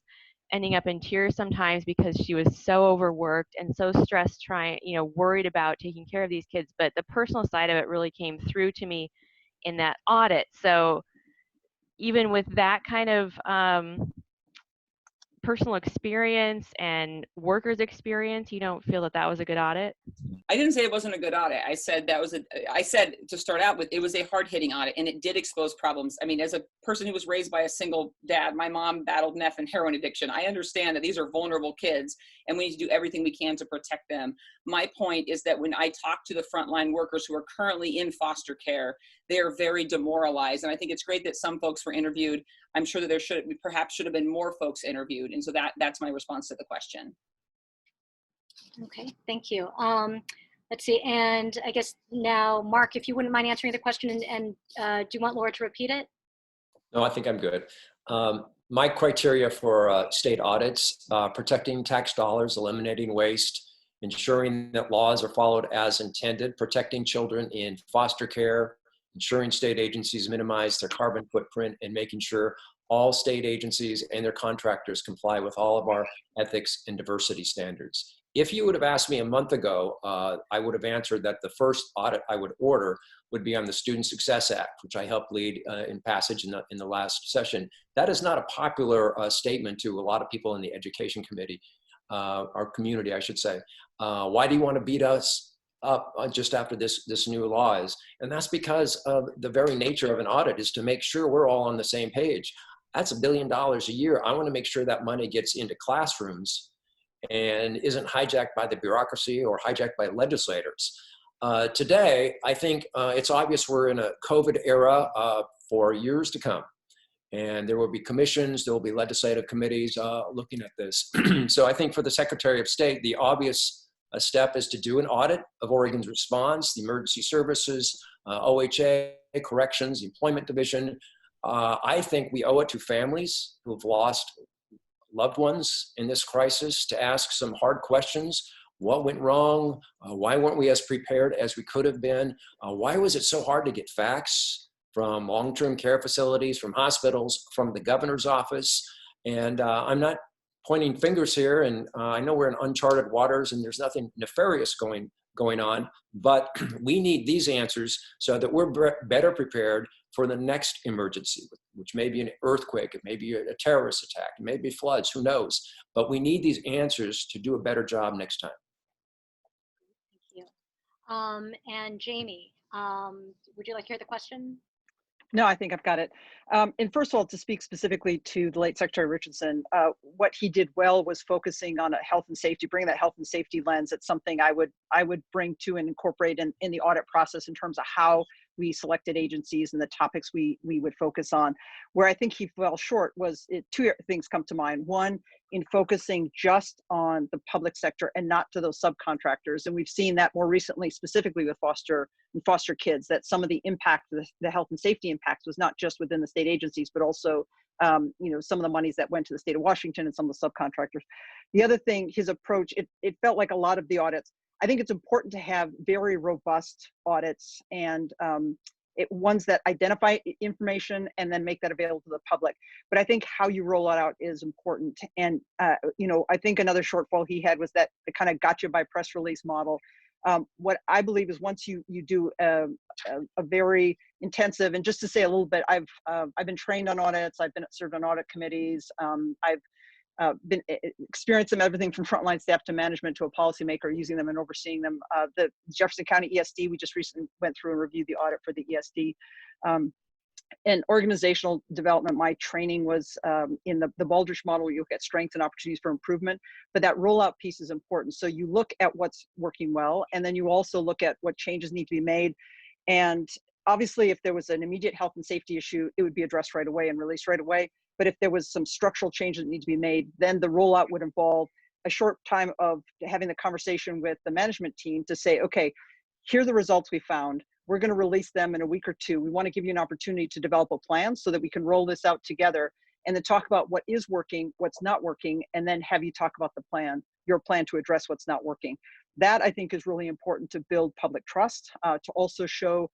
S8: ending up in tears sometimes because she was so overworked and so stressed worried about taking care of these kids, but the personal side of it really came through to me in that audit. So even with that kind of personal experience and workers' experience, you don't feel that that was a good audit?
S5: I didn't say it wasn't a good audit. I said I said to start out with, it was a hard-hitting audit, and it did expose problems. I mean, as a person who was raised by a single dad, my mom battled meth and heroin addiction. I understand that these are vulnerable kids, and we need to do everything we can to protect them. My point is that when I talk to the frontline workers who are currently in foster care, they are very demoralized. And I think it's great that some folks were interviewed. I'm sure that there perhaps should have been more folks interviewed. And so that's my response to the question.
S1: Okay, thank you. Let's see, and I guess now, Mark, if you wouldn't mind answering the question, and do you want Laura to repeat it?
S6: No, I think I'm good. My criteria for state audits, protecting tax dollars, eliminating waste, ensuring that laws are followed as intended, protecting children in foster care, ensuring state agencies minimize their carbon footprint, and making sure all state agencies and their contractors comply with all of our ethics and diversity standards. If you would have asked me a month ago, I would have answered that the first audit I would order would be on the Student Success Act, which I helped lead in passage in the last session. That is not a popular statement to a lot of people in the Education Committee, our community, I should say. Why do you want to beat us up just after this new law is? And that's because of the very nature of an audit is to make sure we're all on the same page. That's $1 billion a year. I want to make sure that money gets into classrooms and isn't hijacked by the bureaucracy or hijacked by legislators. Today, I think it's obvious we're in a COVID era for years to come. And there will be commissions, there will be legislative committees looking at this. So I think for the Secretary of State, the obvious step is to do an audit of Oregon's response, the emergency services, OHA, corrections, the employment division. I think we owe it to families who have lost loved ones in this crisis to ask some hard questions. What went wrong? Why weren't we as prepared as we could have been? Why was it so hard to get facts from long-term care facilities, from hospitals, from the governor's office? And I'm not pointing fingers here, and I know we're in uncharted waters and there's nothing nefarious going on, but we need these answers so that we're better prepared for the next emergency, which may be an earthquake, it may be a terrorist attack, it may be floods, who knows? But we need these answers to do a better job next time.
S1: Thank you. And Jamie, would you like to hear the question?
S7: No, I think I've got it. And first of all, to speak specifically to the late Secretary Richardson, what he did well was focusing on health and safety, bringing that health and safety lens. It's something I would bring to and incorporate in the audit process in terms of how we selected agencies and the topics we would focus on. Where I think he fell short was, two things come to mind. One, in focusing just on the public sector and not to those subcontractors. And we've seen that more recently, specifically with foster kids, that some of the impact, the health and safety impacts was not just within the state agencies, but also some of the monies that went to the state of Washington and some of the subcontractors. The other thing, his approach, it felt like a lot of the audits, I think it's important to have very robust audits and ones that identify information and then make that available to the public. But I think how you roll it out is important. And, I think another shortfall he had was that it kind of gotcha by press release model. What I believe is once you do a very intensive, and just to say a little bit, I've been trained on audits, I've served on audit committees, I've been experiencing everything from frontline staff to management to a policymaker, using them and overseeing them. The Jefferson County ESD, we just recently went through and reviewed the audit for the ESD. in organizational development, my training was in the Baldrige model, where you look at strengths and opportunities for improvement, but that rollout piece is important. So you look at what's working well, and then you also look at what changes need to be made. And obviously, if there was an immediate health and safety issue, it would be addressed right away and released right away. But if there was some structural changes that need to be made, then the rollout would involve a short time of having the conversation with the management team to say, okay, here are the results we found. We're going to release them in a week or two. We want to give you an opportunity to develop a plan so that we can roll this out together and then talk about what is working, what's not working, and then have you talk about the plan, your plan to address what's not working. That, I think, is really important to build public trust, to also show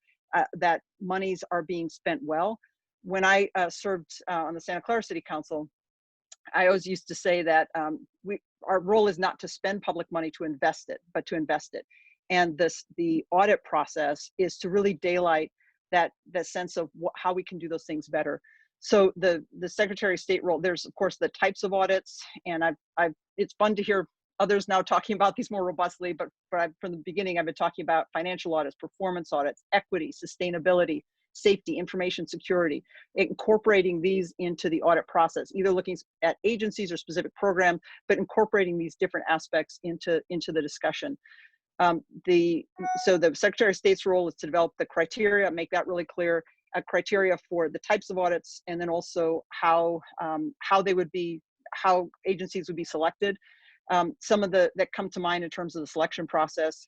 S7: that monies are being spent well. When I served on the Santa Clara City Council, I always used to say that our role is not to spend public money to invest it, but to invest it. And the audit process is to really daylight that sense of how we can do those things better. So the Secretary of State role, there's of course the types of audits, and it's fun to hear others now talking about these more robustly, but from the beginning I've been talking about financial audits, performance audits, equity, sustainability, safety, information security, incorporating these into the audit process, either looking at agencies or specific programs, but incorporating these different aspects into the discussion. So the Secretary of State's role is to develop the criteria, make that really clear, criteria for the types of audits, and then also how agencies would be selected. Some of that come to mind in terms of the selection process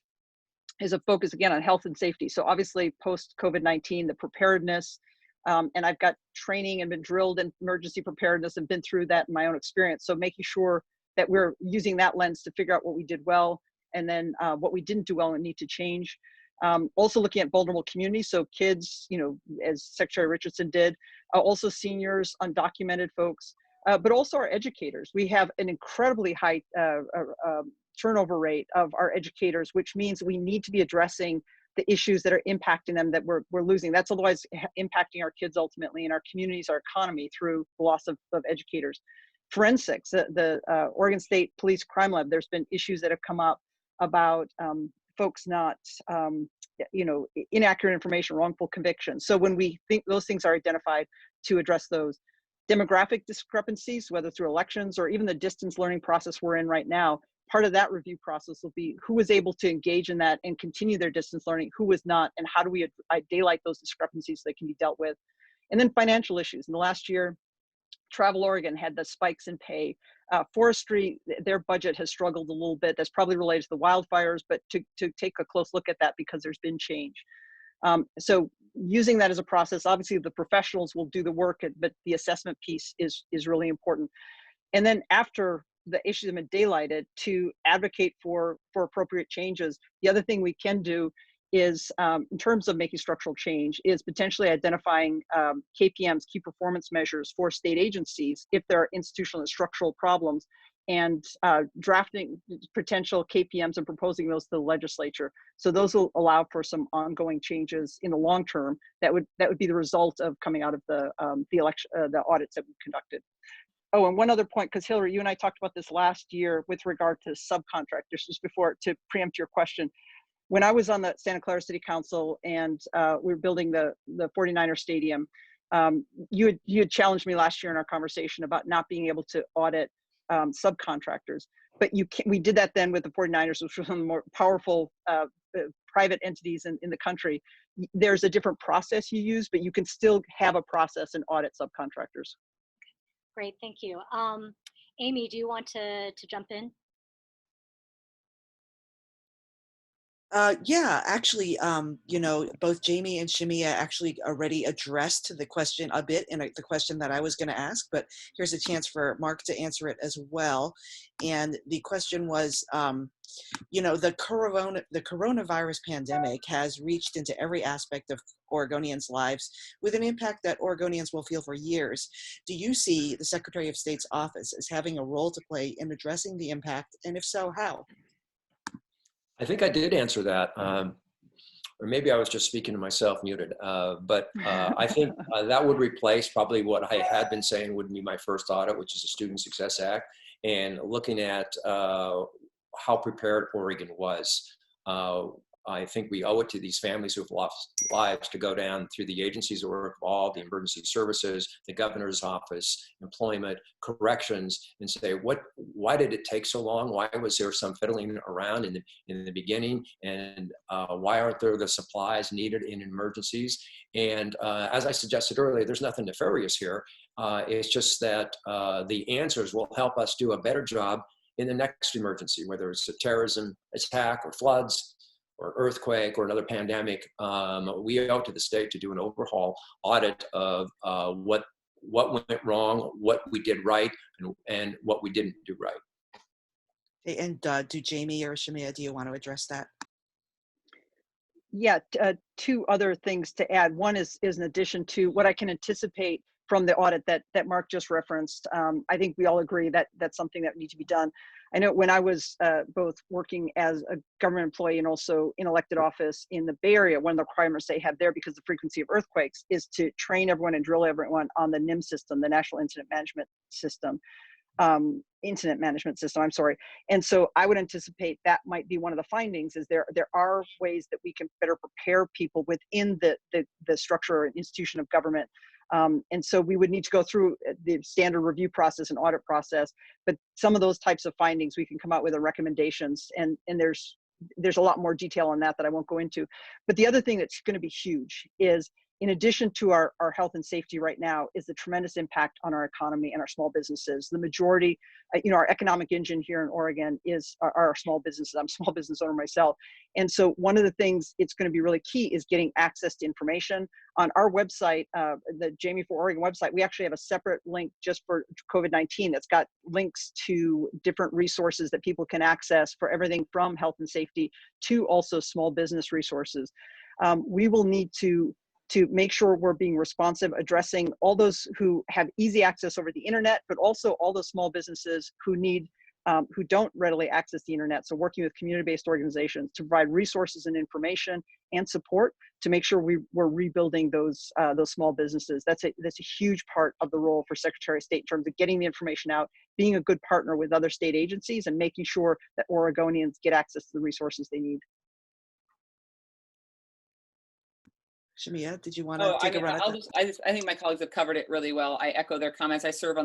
S7: is a focus again on health and safety. So obviously post COVID-19, the preparedness, and I've got training and been drilled in emergency preparedness and been through that in my own experience. So making sure that we're using that lens to figure out what we did well, and then what we didn't do well and need to change. Also looking at vulnerable communities, so kids, as Secretary Richardson did, also seniors, undocumented folks, but also our educators. We have an incredibly high turnover rate of our educators, which means we need to be addressing the issues that are impacting them that we're losing. That's otherwise impacting our kids ultimately, and our communities, our economy, through the loss of educators. Forensics, the Oregon State Police Crime Lab, there's been issues that have come up about folks not, inaccurate information, wrongful convictions. So when we think those things are identified, to address those. Demographic discrepancies, whether through elections or even the distance learning process we're in right now, part of that review process will be who was able to engage in that and continue their distance learning, who was not, and how do we daylight those discrepancies so they can be dealt with. And then financial issues. In the last year, Travel Oregon had the spikes in pay. Forestry, their budget has struggled a little bit. That's probably related to the wildfires, but to take a close look at that because there's been change. So using that as a process, obviously the professionals will do the work, but the assessment piece is really important. And then after the issues have been daylighted, to advocate for appropriate changes. The other thing we can do is, in terms of making structural change, is potentially identifying KPMs, key performance measures, for state agencies if there are institutional and structural problems, and drafting potential KPMs and proposing those to the legislature. So those will allow for some ongoing changes in the long term that would be the result of coming out of the election, the audits that we conducted. Oh, and one other point, because Hillary, you and I talked about this last year with regard to subcontractors, just before, to preempt your question. When I was on the Santa Clara City Council and we were building the 49er Stadium, you had challenged me last year in our conversation about not being able to audit subcontractors. But we did that then with the 49ers, which was one of the more powerful private entities in the country. There's a different process you use, but you can still have a process and audit subcontractors.
S1: Great, thank you. Amy, do you want to jump in?
S4: Yeah, actually, both Jamie and Shemia actually already addressed the question a bit in the question that I was going to ask, but here's a chance for Mark to answer it as well. And the question was, the coronavirus pandemic has reached into every aspect of Oregonians' lives with an impact that Oregonians will feel for years. Do you see the Secretary of State's office as having a role to play in addressing the impact, and if so, how?
S6: I think I did answer that, or maybe I was just speaking to myself muted, but I think that would replace probably what I had been saying would be my first audit, which is the Student Success Act, and looking at how prepared Oregon was. I think we owe it to these families who've lost lives to go down through the agencies that were involved, the emergency services, the governor's office, employment, corrections, and say, why did it take so long? Why was there some fiddling around in the beginning? And why aren't there the supplies needed in emergencies? And as I suggested earlier, there's nothing nefarious here. It's just that the answers will help us do a better job in the next emergency, whether it's a terrorism attack or floods or earthquake or another pandemic. We owe it to the state to do an overhaul audit of what went wrong, what we did right, and what we didn't do right.
S4: And do Jamie or Shemia, do you want to address that?
S7: Yeah, two other things to add. One is in addition to what I can anticipate from the audit that Mark just referenced. I think we all agree that that's something that needs to be done. I know when I was both working as a government employee and also in elected office in the Bay Area, one of the requirements they have there, because of the frequency of earthquakes, is to train everyone and drill everyone on the NIM system, the National Incident Management System. I'm sorry. And so I would anticipate that might be one of the findings, is there are ways that we can better prepare people within the structure or institution of government. And so we would need to go through the standard review process and audit process, but some of those types of findings, we can come out with the recommendations, and there's a lot more detail on that I won't go into. But the other thing that's going to be huge is, in addition to our health and safety right now, is the tremendous impact on our economy and our small businesses. The majority, our economic engine here in Oregon is our small businesses. I'm a small business owner myself. And so one of the things it's going to be really key is getting access to information. On our website, the Jamie for Oregon website, we actually have a separate link just for COVID-19 that's got links to different resources that people can access for everything from health and safety to also small business resources. We will need to make sure we're being responsive, addressing all those who have easy access over the internet, but also all those small businesses who don't readily access the internet. So working with community-based organizations to provide resources and information and support to make sure we're rebuilding those small businesses. That's a huge part of the role for Secretary of State in terms of getting the information out, being a good partner with other state agencies, and making sure that Oregonians get access to the resources they need.
S4: Shemia, did you want to take a run at that?
S5: I think my colleagues have covered it really well. I echo their comments. I served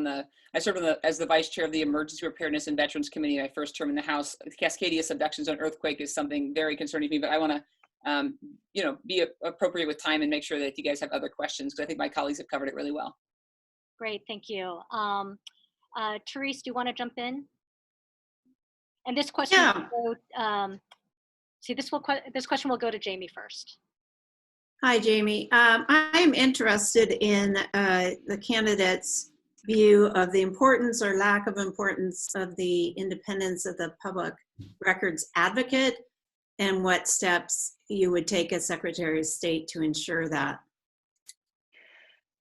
S5: as the vice chair of the Emergency Preparedness and Veterans Committee in my first term in the House. Cascadia abductions on earthquake is something very concerning to me, but I want to, be appropriate with time and make sure that if you guys have other questions, because I think my colleagues have covered it really well.
S1: Great, thank you. Therese, do you want to jump in? And this question, this question will go to Jamie first.
S2: Hi, Jamie. I am interested in the candidate's view of the importance or lack of importance of the independence of the public records advocate, and what steps you would take as Secretary of State to ensure that.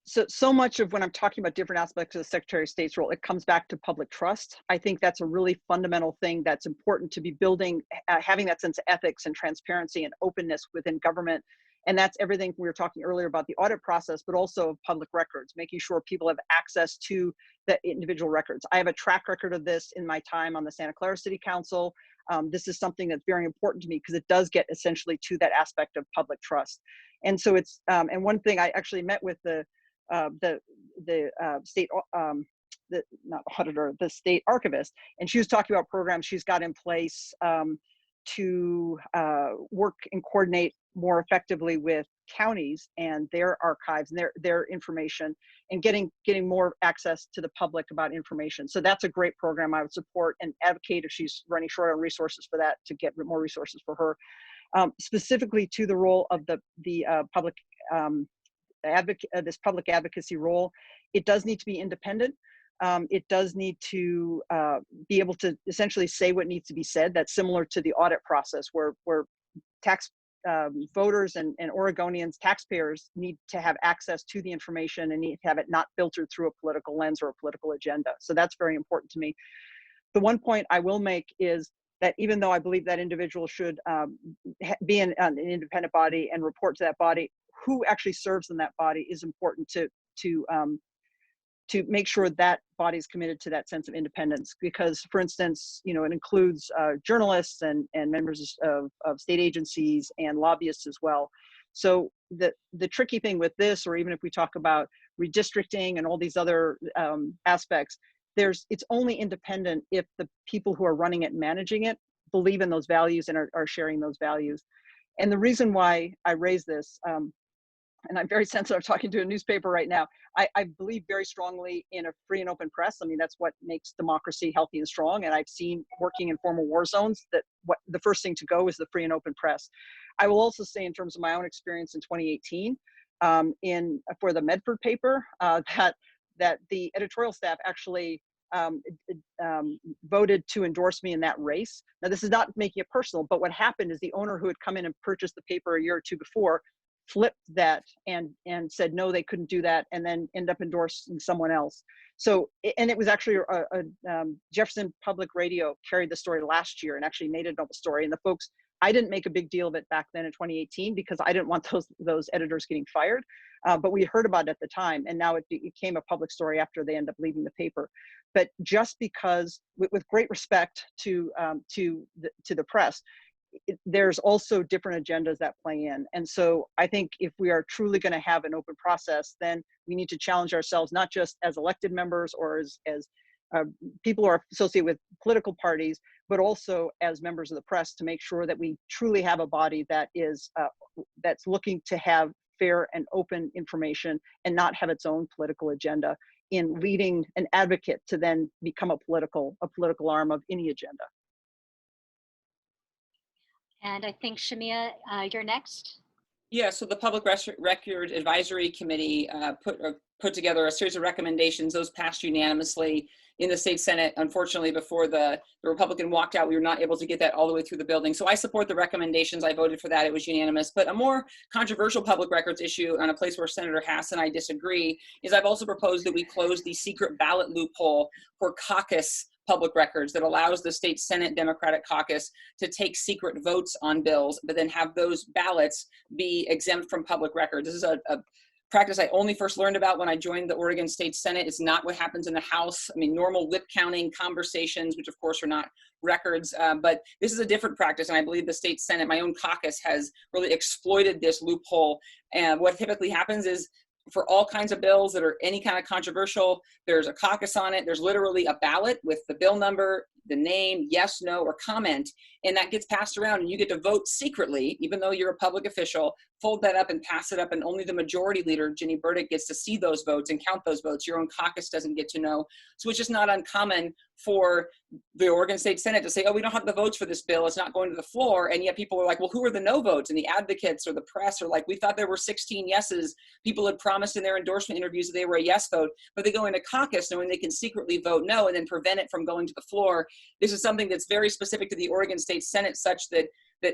S7: So much of when I'm talking about different aspects of the Secretary of State's role, it comes back to public trust. I think that's a really fundamental thing that's important to be building, having that sense of ethics and transparency and openness within government. And that's everything we were talking earlier about the audit process, but also public records, making sure people have access to the individual records. I have a track record of this in my time on the Santa Clara City Council. This is something that's very important to me because it does get essentially to that aspect of public trust. And so it's, and one thing, I actually met with the state, not auditor, the state archivist, and she was talking about programs she's got in place to work and coordinate more effectively with counties and their archives and their information, and getting more access to the public about information. So that's a great program I would support and advocate if she's running short on resources for that, to get more resources for her. Specifically to the role of the public this public advocacy role, it does need to be independent. It does need to be able to essentially say what needs to be said. That's similar to the audit process where tax voters and Oregonians, taxpayers, need to have access to the information and need to have it not filtered through a political lens or a political agenda. So that's very important to me. The one point I will make is that even though I believe that individual should be an independent body and report to that body, who actually serves in that body is important to to make sure that body is committed to that sense of independence. Because, for instance, you know, it includes journalists and members of state agencies and lobbyists as well. So the tricky thing with this, or even if we talk about redistricting and all these other aspects, it's only independent if the people who are running it, managing it, believe in those values and are sharing those values. And the reason why I raise this, and I'm very sensitive talking to a newspaper right now, I believe very strongly in a free and open press. I mean, that's what makes democracy healthy and strong. And I've seen, working in former war zones, that the first thing to go is the free and open press. I will also say, in terms of my own experience in 2018, for the Medford paper, that the editorial staff actually voted to endorse me in that race. Now, this is not making it personal, but what happened is the owner who had come in and purchased the paper a year or two before flipped that and said no, they couldn't do that, and then end up endorsing someone else. So, and it was actually Jefferson Public Radio carried the story last year and actually made it a story. And the folks, I didn't make a big deal of it back then in 2018 because I didn't want those editors getting fired, but we heard about it at the time, and now it became a public story after they end up leaving the paper. But just because, with great respect to the press, there's also different agendas that play in. And so I think if we are truly going to have an open process, then we need to challenge ourselves, not just as elected members or as people who are associated with political parties, but also as members of the press, to make sure that we truly have a body that is that's looking to have fair and open information and not have its own political agenda in leading an advocate to then become a political arm of any agenda.
S1: And I think, Shemia, you're next.
S5: Yeah, so the Public Record Advisory Committee put together a series of recommendations. Those passed unanimously in the state Senate. Unfortunately, before the Republican walked out, we were not able to get that all the way through the building. So I support the recommendations. I voted for that. It was unanimous. But a more controversial public records issue, on a place where Senator Hass and I disagree, is I've also proposed that we close the secret ballot loophole for caucus public records that allows the state Senate Democratic caucus to take secret votes on bills, but then have those ballots be exempt from public records. This is a practice I only first learned about when I joined the Oregon State Senate. It's not what happens in the House. I mean, normal lip counting conversations, which of course are not records, but this is a different practice. And I believe the state Senate, my own caucus, has really exploited this loophole. And what typically happens is, for all kinds of bills that are any kind of controversial, there's a caucus on it. There's literally a ballot with the bill number, the name, yes, no, or comment, and that gets passed around, and you get to vote secretly, even though you're a public official, fold that up and pass it up, and only the majority leader, Ginny Burdick, gets to see those votes and count those votes. Your own caucus doesn't get to know. So it's just not uncommon for the Oregon State Senate to say, oh, we don't have the votes for this bill, it's not going to the floor, and yet people are like, well, who are the no votes? And the advocates or the press are like, we thought there were 16 yeses. People had promised in their endorsement interviews that they were a yes vote, but they go into caucus knowing they can secretly vote no and then prevent it from going to the floor. This is something that's very specific to the Oregon State Senate, such that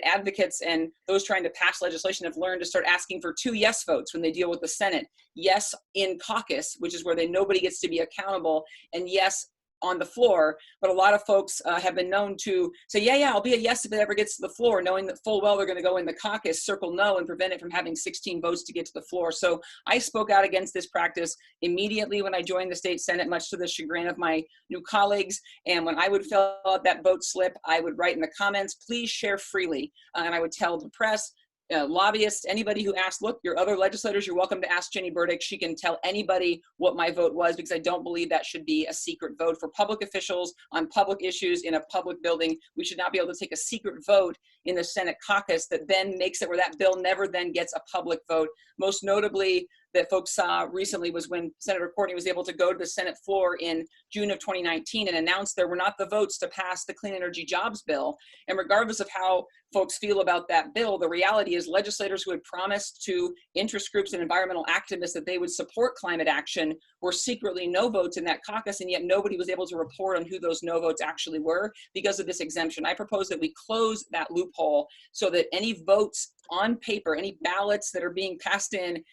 S5: advocates and those trying to pass legislation have learned to start asking for 2 yes votes when they deal with the Senate. Yes in caucus, which is where nobody gets to be accountable, and yes on the floor. But a lot of folks have been known to say, yeah, I'll be a yes if it ever gets to the floor, knowing that full well they're going to go in the caucus, circle no, and prevent it from having 16 votes to get to the floor. So I spoke out against this practice immediately when I joined the state Senate, much to the chagrin of my new colleagues. And when I would fill out that vote slip, I would write in the comments, please share freely. And I would tell the press, lobbyists, anybody who asked, look, your other legislators, you're welcome to ask Ginny Burdick. She can tell anybody what my vote was, because I don't believe that should be a secret vote. For public officials on public issues in a public building, we should not be able to take a secret vote in the Senate caucus that then makes it where that bill never then gets a public vote. Most notably, that folks saw recently was when Senator Courtney was able to go to the Senate floor in June of 2019 and announce there were not the votes to pass the Clean Energy Jobs bill. And regardless of how folks feel about that bill, the reality is legislators who had promised to interest groups and environmental activists that they would support climate action were secretly no votes in that caucus, and yet nobody was able to report on who those no votes actually were because of this exemption. I propose that we close that loophole so that any votes on paper, any ballots that are being passed in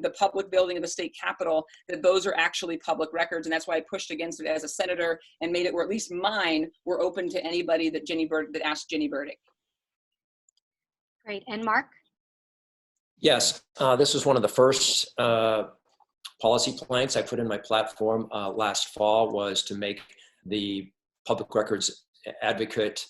S5: the public building of the state capitol, that those are actually public records. And that's why I pushed against it as a senator and made it where at least mine were open to anybody that asked Ginny Burdick.
S1: Great. And Mark?
S6: Yes, this is one of the first policy planks I put in my platform last fall was to make the public records advocate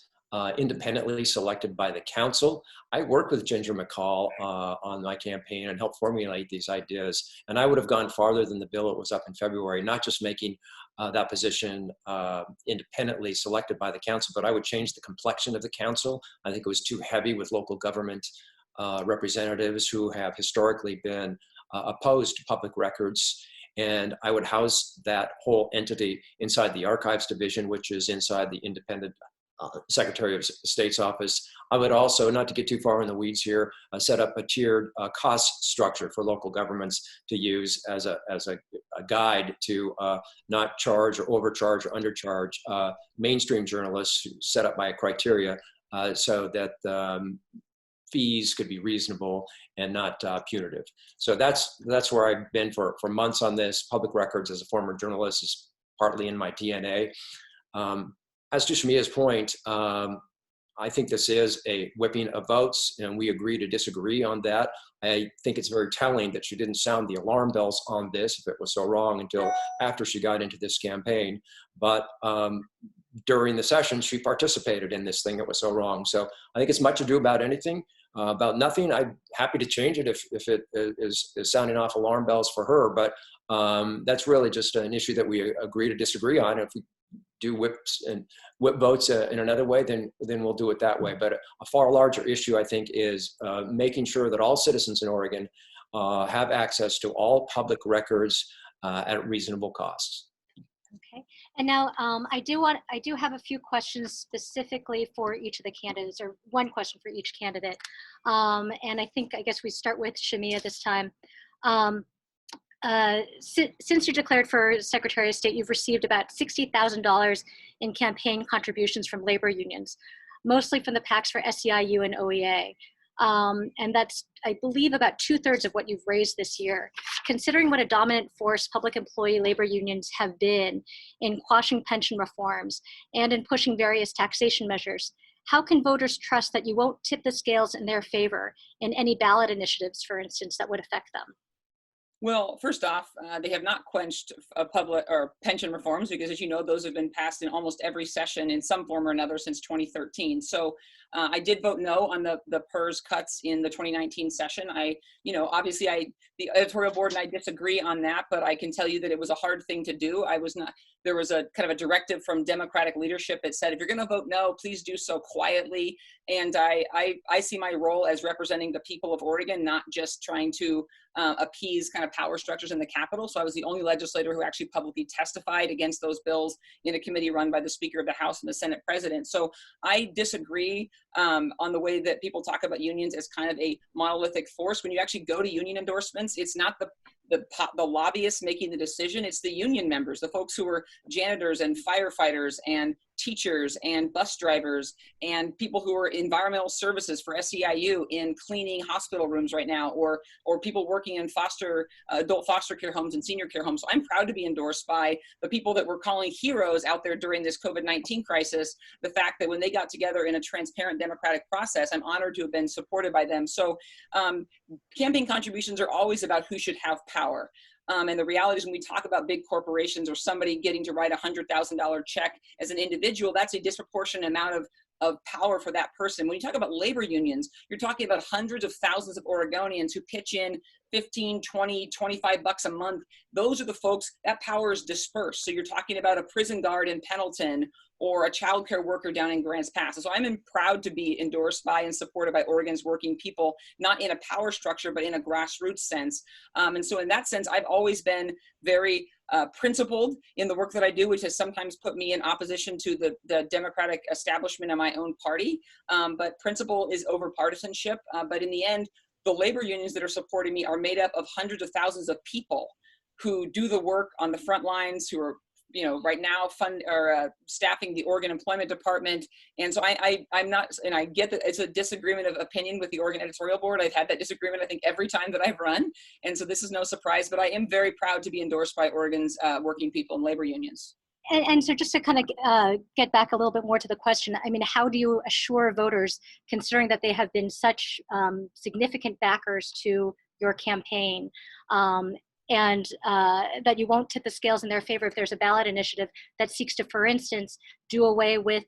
S6: independently selected by the council. I worked with Ginger McCall on my campaign and helped formulate these ideas. And I would have gone farther than the bill that was up in February, not just making that position independently selected by the council, but I would change the complexion of the council. I think it was too heavy with local government representatives who have historically been opposed to public records. And I would house that whole entity inside the Archives Division, which is inside the independent Secretary of State's office. I would also, not to get too far in the weeds here, set up a tiered cost structure for local governments to use as a guide to not charge or overcharge or undercharge mainstream journalists set up by a criteria so that fees could be reasonable and not punitive. So that's where I've been for months on this. Public records as a former journalist is partly in my DNA. As to Shemia's point, I think this is a whipping of votes, and we agree to disagree on that. I think it's very telling that she didn't sound the alarm bells on this, if it was so wrong, until after she got into this campaign. But during the session, she participated in this thing that was so wrong. So I think it's much ado about anything, about nothing. I'm happy to change it if it is sounding off alarm bells for her. But that's really just an issue that we agree to disagree on. If we do whip votes in another way, then we'll do it that way. But a far larger issue, I think, is making sure that all citizens in Oregon have access to all public records at reasonable costs.
S1: Okay, and now I do have a few questions specifically for each of the candidates, or one question for each candidate. And I guess we start with Shemia this time. Since you declared for Secretary of State, you've received about $60,000 in campaign contributions from labor unions, mostly from the PACs for SEIU and OEA. And that's, I believe, about 2/3 of what you've raised this year. Considering what a dominant force public employee labor unions have been in quashing pension reforms and in pushing various taxation measures, how can voters trust that you won't tip the scales in their favor in any ballot initiatives, for instance, that would affect them?
S5: Well, first off, they have not quenched public or pension reforms because, as you know, those have been passed in almost every session in some form or another since 2013. So I did vote no on the PERS cuts in the 2019 session. Obviously the editorial board and I disagree on that, but I can tell you that it was a hard thing to do. There was a kind of a directive from Democratic leadership that said, if you're going to vote no, please do so quietly. And I see my role as representing the people of Oregon, not just trying to appease kind of power structures in the Capitol. So I was the only legislator who actually publicly testified against those bills in a committee run by the Speaker of the House and the Senate President. So I disagree on the way that people talk about unions as kind of a monolithic force. When you actually go to union endorsements, it's not the lobbyists making the decision, it's the union members, the folks who are janitors and firefighters and teachers and bus drivers and people who are environmental services for SEIU in cleaning hospital rooms right now, or people working in adult foster care homes and senior care homes. So I'm proud to be endorsed by the people that we're calling heroes out there during this COVID-19 crisis. The fact that when they got together in a transparent democratic process, I'm honored to have been supported by them. So campaign contributions are always about who should have power. And the reality is, when we talk about big corporations or somebody getting to write a $100,000 check as an individual, that's a disproportionate amount of power for that person. When you talk about labor unions, you're talking about hundreds of thousands of Oregonians who pitch in 15, 20, 25 bucks a month. Those are the folks, that power is dispersed. So you're talking about a prison guard in Pendleton or a childcare worker down in Grants Pass. So I'm proud to be endorsed by and supported by Oregon's working people, not in a power structure, but in a grassroots sense. And so in that sense, I've always been very principled in the work that I do, which has sometimes put me in opposition to the Democratic establishment of my own party. But principle is over partisanship. But in the end, the labor unions that are supporting me are made up of hundreds of thousands of people who do the work on the front lines, who are right now staffing the Oregon Employment Department. And so I'm not, and I get that it's a disagreement of opinion with the Oregon Editorial Board. I've had that disagreement, I think, every time that I've run. And so this is no surprise, but I am very proud to be endorsed by Oregon's working people and labor unions.
S1: And so just to kind of get back a little bit more to the question, I mean, how do you assure voters, considering that they have been such significant backers to your campaign, and that you won't tip the scales in their favor if there's a ballot initiative that seeks to, for instance, do away with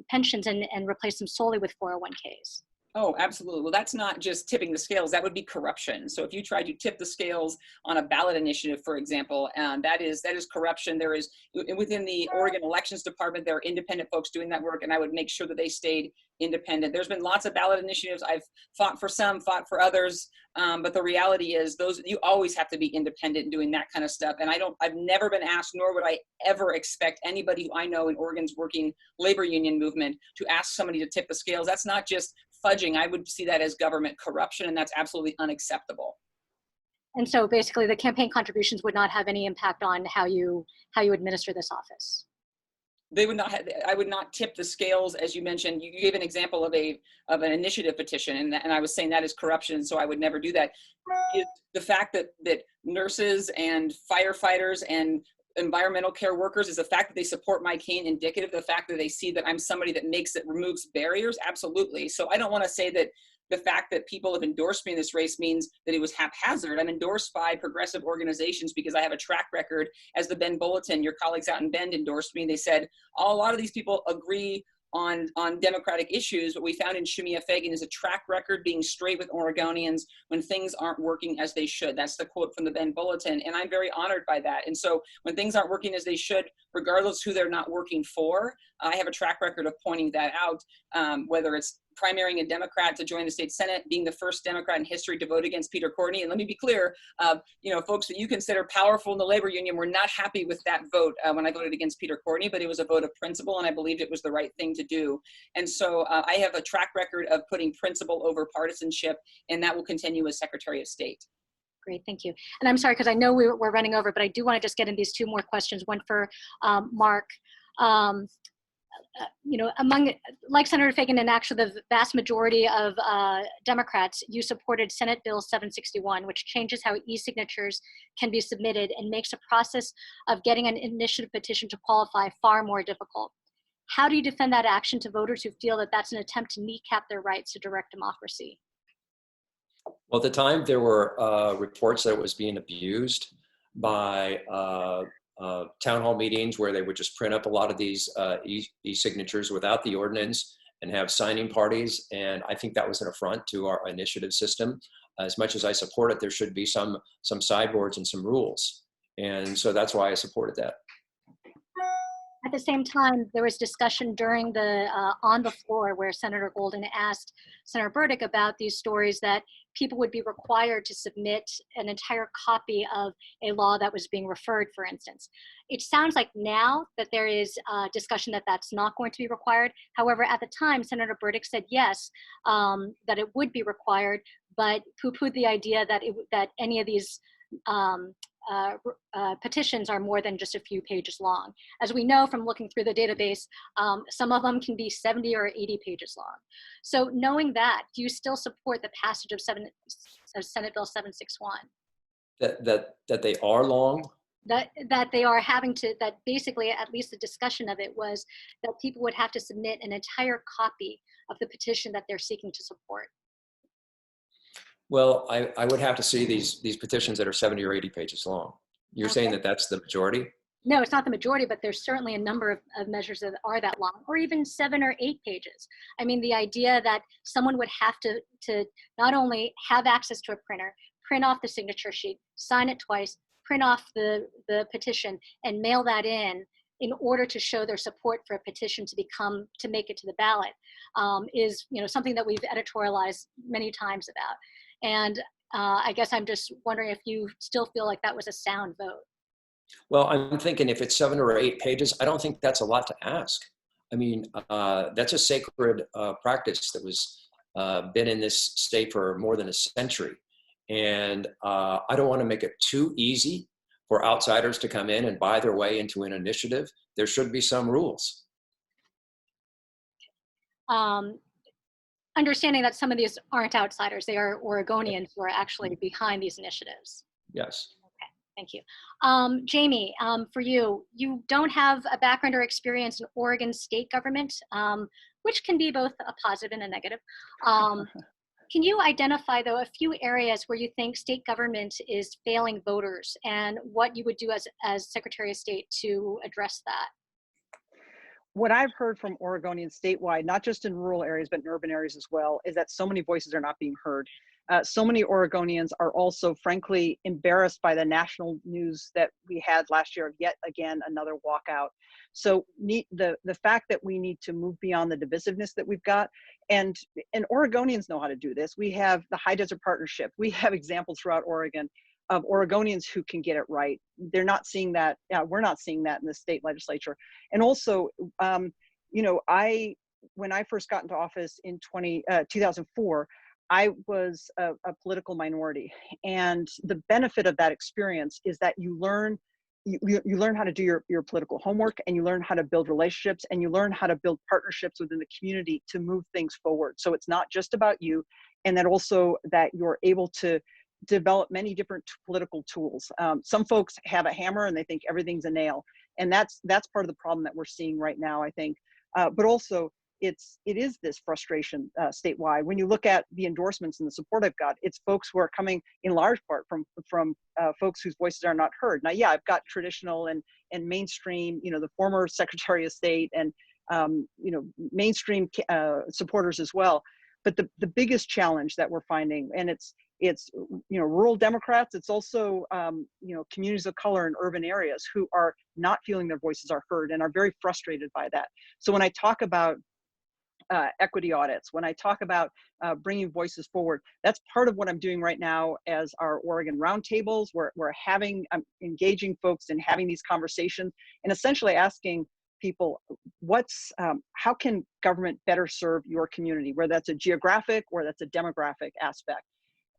S1: pensions and replace them solely with 401ks.
S5: Oh, absolutely. Well, that's not just tipping the scales. That would be corruption. So if you try to tip the scales on a ballot initiative, for example, that is corruption. There is, within the Oregon Elections Department, there are independent folks doing that work, and I would make sure that they stayed independent. There's been lots of ballot initiatives. I've fought for some, fought for others, but the reality is you always have to be independent in doing that kind of stuff. And I've never been asked, nor would I ever expect anybody who I know in Oregon's working labor union movement to ask somebody to tip the scales. That's not just fudging. I would see that as government corruption, and that's absolutely unacceptable.
S1: And so basically the campaign contributions would not have any impact on how you administer this office.
S5: They would not have, I would not tip the scales, as you mentioned. You gave an example of an initiative petition, and I was saying that is corruption, so I would never do that. The fact that nurses and firefighters and environmental care workers, is the fact that they support my cane indicative of the fact that they see that I'm somebody that removes barriers? Absolutely. So I don't want to say that the fact that people have endorsed me in this race means that it was haphazard. I'm endorsed by progressive organizations because I have a track record. As the Bend Bulletin, your colleagues out in Bend endorsed me. They said, oh, a lot of these people agree on democratic issues. What we found in Shemia Fagan is a track record being straight with Oregonians when things aren't working as they should. That's the quote from the Bend Bulletin, and I'm very honored by that. And so when things aren't working as they should, regardless who they're not working for, I have a track record of pointing that out, whether it's primarying a Democrat to join the state Senate, being the first Democrat in history to vote against Peter Courtney. And let me be clear, folks that you consider powerful in the labor union were not happy with that vote when I voted against Peter Courtney, but it was a vote of principle, and I believed it was the right thing to do. And so I have a track record of putting principle over partisanship, and that will continue as Secretary of State.
S1: Great, thank you. And I'm sorry, because I know we're running over, but I do want to just get in these two more questions. One for Mark. Like Senator Fagan and actually the vast majority of Democrats, you supported Senate Bill 761, which changes how e-signatures can be submitted and makes the process of getting an initiative petition to qualify far more difficult. How do you defend that action to voters who feel that that's an attempt to kneecap their rights to direct democracy?
S6: Well, at the time, there were reports that it was being abused by town hall meetings where they would just print up a lot of these e-signatures without the ordinance and have signing parties. And I think that was an affront to our initiative system. As much as I support it, there should be some sideboards and some rules. And so that's why I supported that.
S1: At the same time, there was discussion during the on the floor where Senator Golden asked Senator Burdick about these stories that people would be required to submit an entire copy of a law that was being referred, for instance. It sounds like now that there is discussion that that's not going to be required. However, at the time, Senator Burdick said yes, that it would be required, but poo-pooed the idea that that any of these petitions are more than just a few pages long. As we know from looking through the database, some of them can be 70 or 80 pages long. So knowing that, do you still support the passage of Senate Bill 761?
S6: That they are long?
S1: That they are having to, that basically at least the discussion of it was that people would have to submit an entire copy of the petition that they're seeking to support.
S6: Well, I would have to see these petitions that are 70 or 80 pages long. You're saying that that's the majority?
S1: No, it's not the majority, but there's certainly a number of measures that are that long, or even 7 or 8 pages. I mean, the idea that someone would have to not only have access to a printer, print off the signature sheet, sign it twice, print off the petition, and mail that in order to show their support for a petition to make it to the ballot, is something that we've editorialized many times about. And I guess I'm just wondering if you still feel like that was a sound vote.
S6: Well, I'm thinking if it's 7 or 8 pages, I don't think that's a lot to ask. I mean, that's a sacred practice that was been in this state for more than a century. And I don't want to make it too easy for outsiders to come in and buy their way into an initiative. There should be some rules.
S1: Understanding that some of these aren't outsiders, they are Oregonians who are actually behind these initiatives.
S6: Yes.
S1: Okay, thank you. Jamie, for you don't have a background or experience in Oregon state government, which can be both a positive and a negative. can you identify, though, a few areas where you think state government is failing voters and what you would do as Secretary of State to address that?
S7: What I've heard from Oregonians statewide, not just in rural areas, but in urban areas as well, is that so many voices are not being heard. So many Oregonians are also, frankly, embarrassed by the national news that we had last year of yet again another walkout. So the fact that we need to move beyond the divisiveness that we've got, and Oregonians know how to do this. We have the High Desert Partnership. We have examples throughout Oregon of Oregonians who can get it right. They're not seeing that. We're not seeing that in the state legislature. And also, you know, when I first got into office in 2004, I was a political minority, and the benefit of that experience is that you learn how to do your political homework, and you learn how to build relationships, and you learn how to build partnerships within the community to move things forward. So it's not just about you, and that also that you're able to develop many different political tools. Some folks have a hammer and they think everything's a nail, and that's part of the problem that we're seeing right now, I think. But also, it is this frustration statewide. When you look at the endorsements and the support I've got, it's folks who are coming in large part from folks whose voices are not heard. Now, yeah, I've got traditional and mainstream, you know, the former Secretary of State and you know, mainstream supporters as well. But the biggest challenge that we're finding, and it's you know, rural Democrats, it's also you know, communities of color in urban areas who are not feeling their voices are heard and are very frustrated by that. So when I talk about equity audits, when I talk about bringing voices forward, that's part of what I'm doing right now as our Oregon roundtables. I'm engaging folks and having these conversations and essentially asking people, how can government better serve your community, whether that's a geographic or that's a demographic aspect.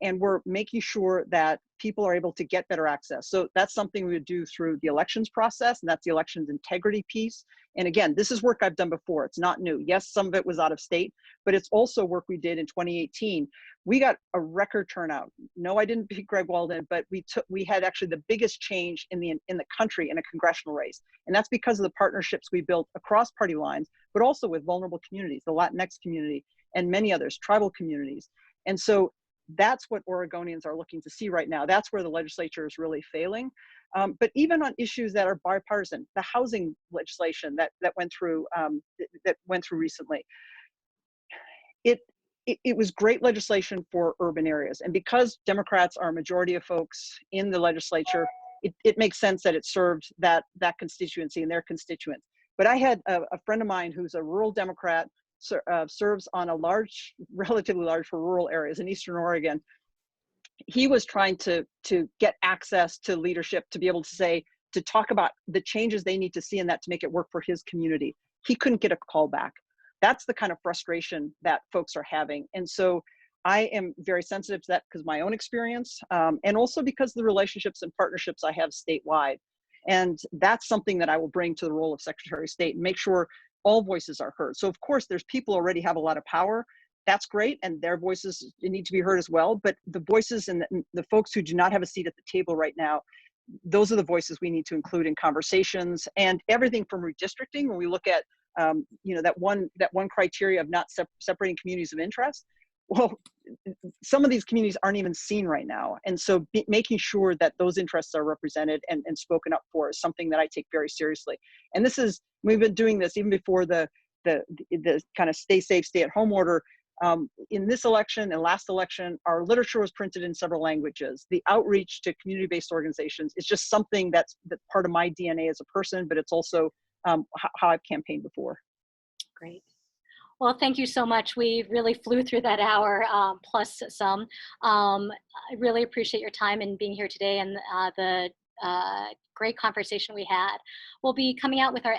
S7: And we're making sure that people are able to get better access. So that's something we would do through the elections process, and that's the elections integrity piece. And again, this is work I've done before. It's not new. Yes, some of it was out of state, but it's also work we did in 2018. We got a record turnout. No, I didn't beat Greg Walden, but we had actually the biggest change in the country in a congressional race. And that's because of the partnerships we built across party lines, but also with vulnerable communities, the Latinx community, and many others, tribal communities. And so that's what Oregonians are looking to see right now. That's where the legislature is really failing. But even on issues that are bipartisan, the housing legislation that went through recently, it was great legislation for urban areas. And because Democrats are a majority of folks in the legislature, it makes sense that it served that constituency and their constituents. But I had a friend of mine who's a rural Democrat, serves on a relatively large for rural areas in Eastern Oregon. He was trying to get access to leadership to be able to talk about the changes they need to see in that to make it work for his community. He couldn't get a call back. That's the kind of frustration that folks are having. And so I am very sensitive to that because of my own experience, and also because of the relationships and partnerships I have statewide. And that's something that I will bring to the role of Secretary of State and make sure all voices are heard. So of course, there's people already have a lot of power. That's great, and their voices need to be heard as well. But the voices and the folks who do not have a seat at the table right now, those are the voices we need to include in conversations. And everything from redistricting, when we look at you know, that one criteria of not separating communities of interest. Well, some of these communities aren't even seen right now. And so making sure that those interests are represented and spoken up for is something that I take very seriously. And we've been doing this even before the kind of stay safe, stay at home order. In this election and last election, our literature was printed in several languages. The outreach to community-based organizations is just something that's part of my DNA as a person, but it's also how I've campaigned before.
S1: Great. Well, thank you so much. We really flew through that hour plus some. I really appreciate your time and being here today and the great conversation we had. We'll be coming out with our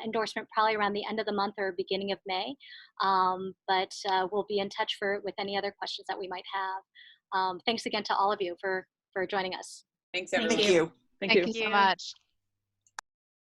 S1: endorsement probably around the end of the month or beginning of May, but we'll be in touch with any other questions that we might have. Thanks again to all of you for joining us.
S5: Thanks, everyone.
S4: Thank you.
S3: Thank you so much.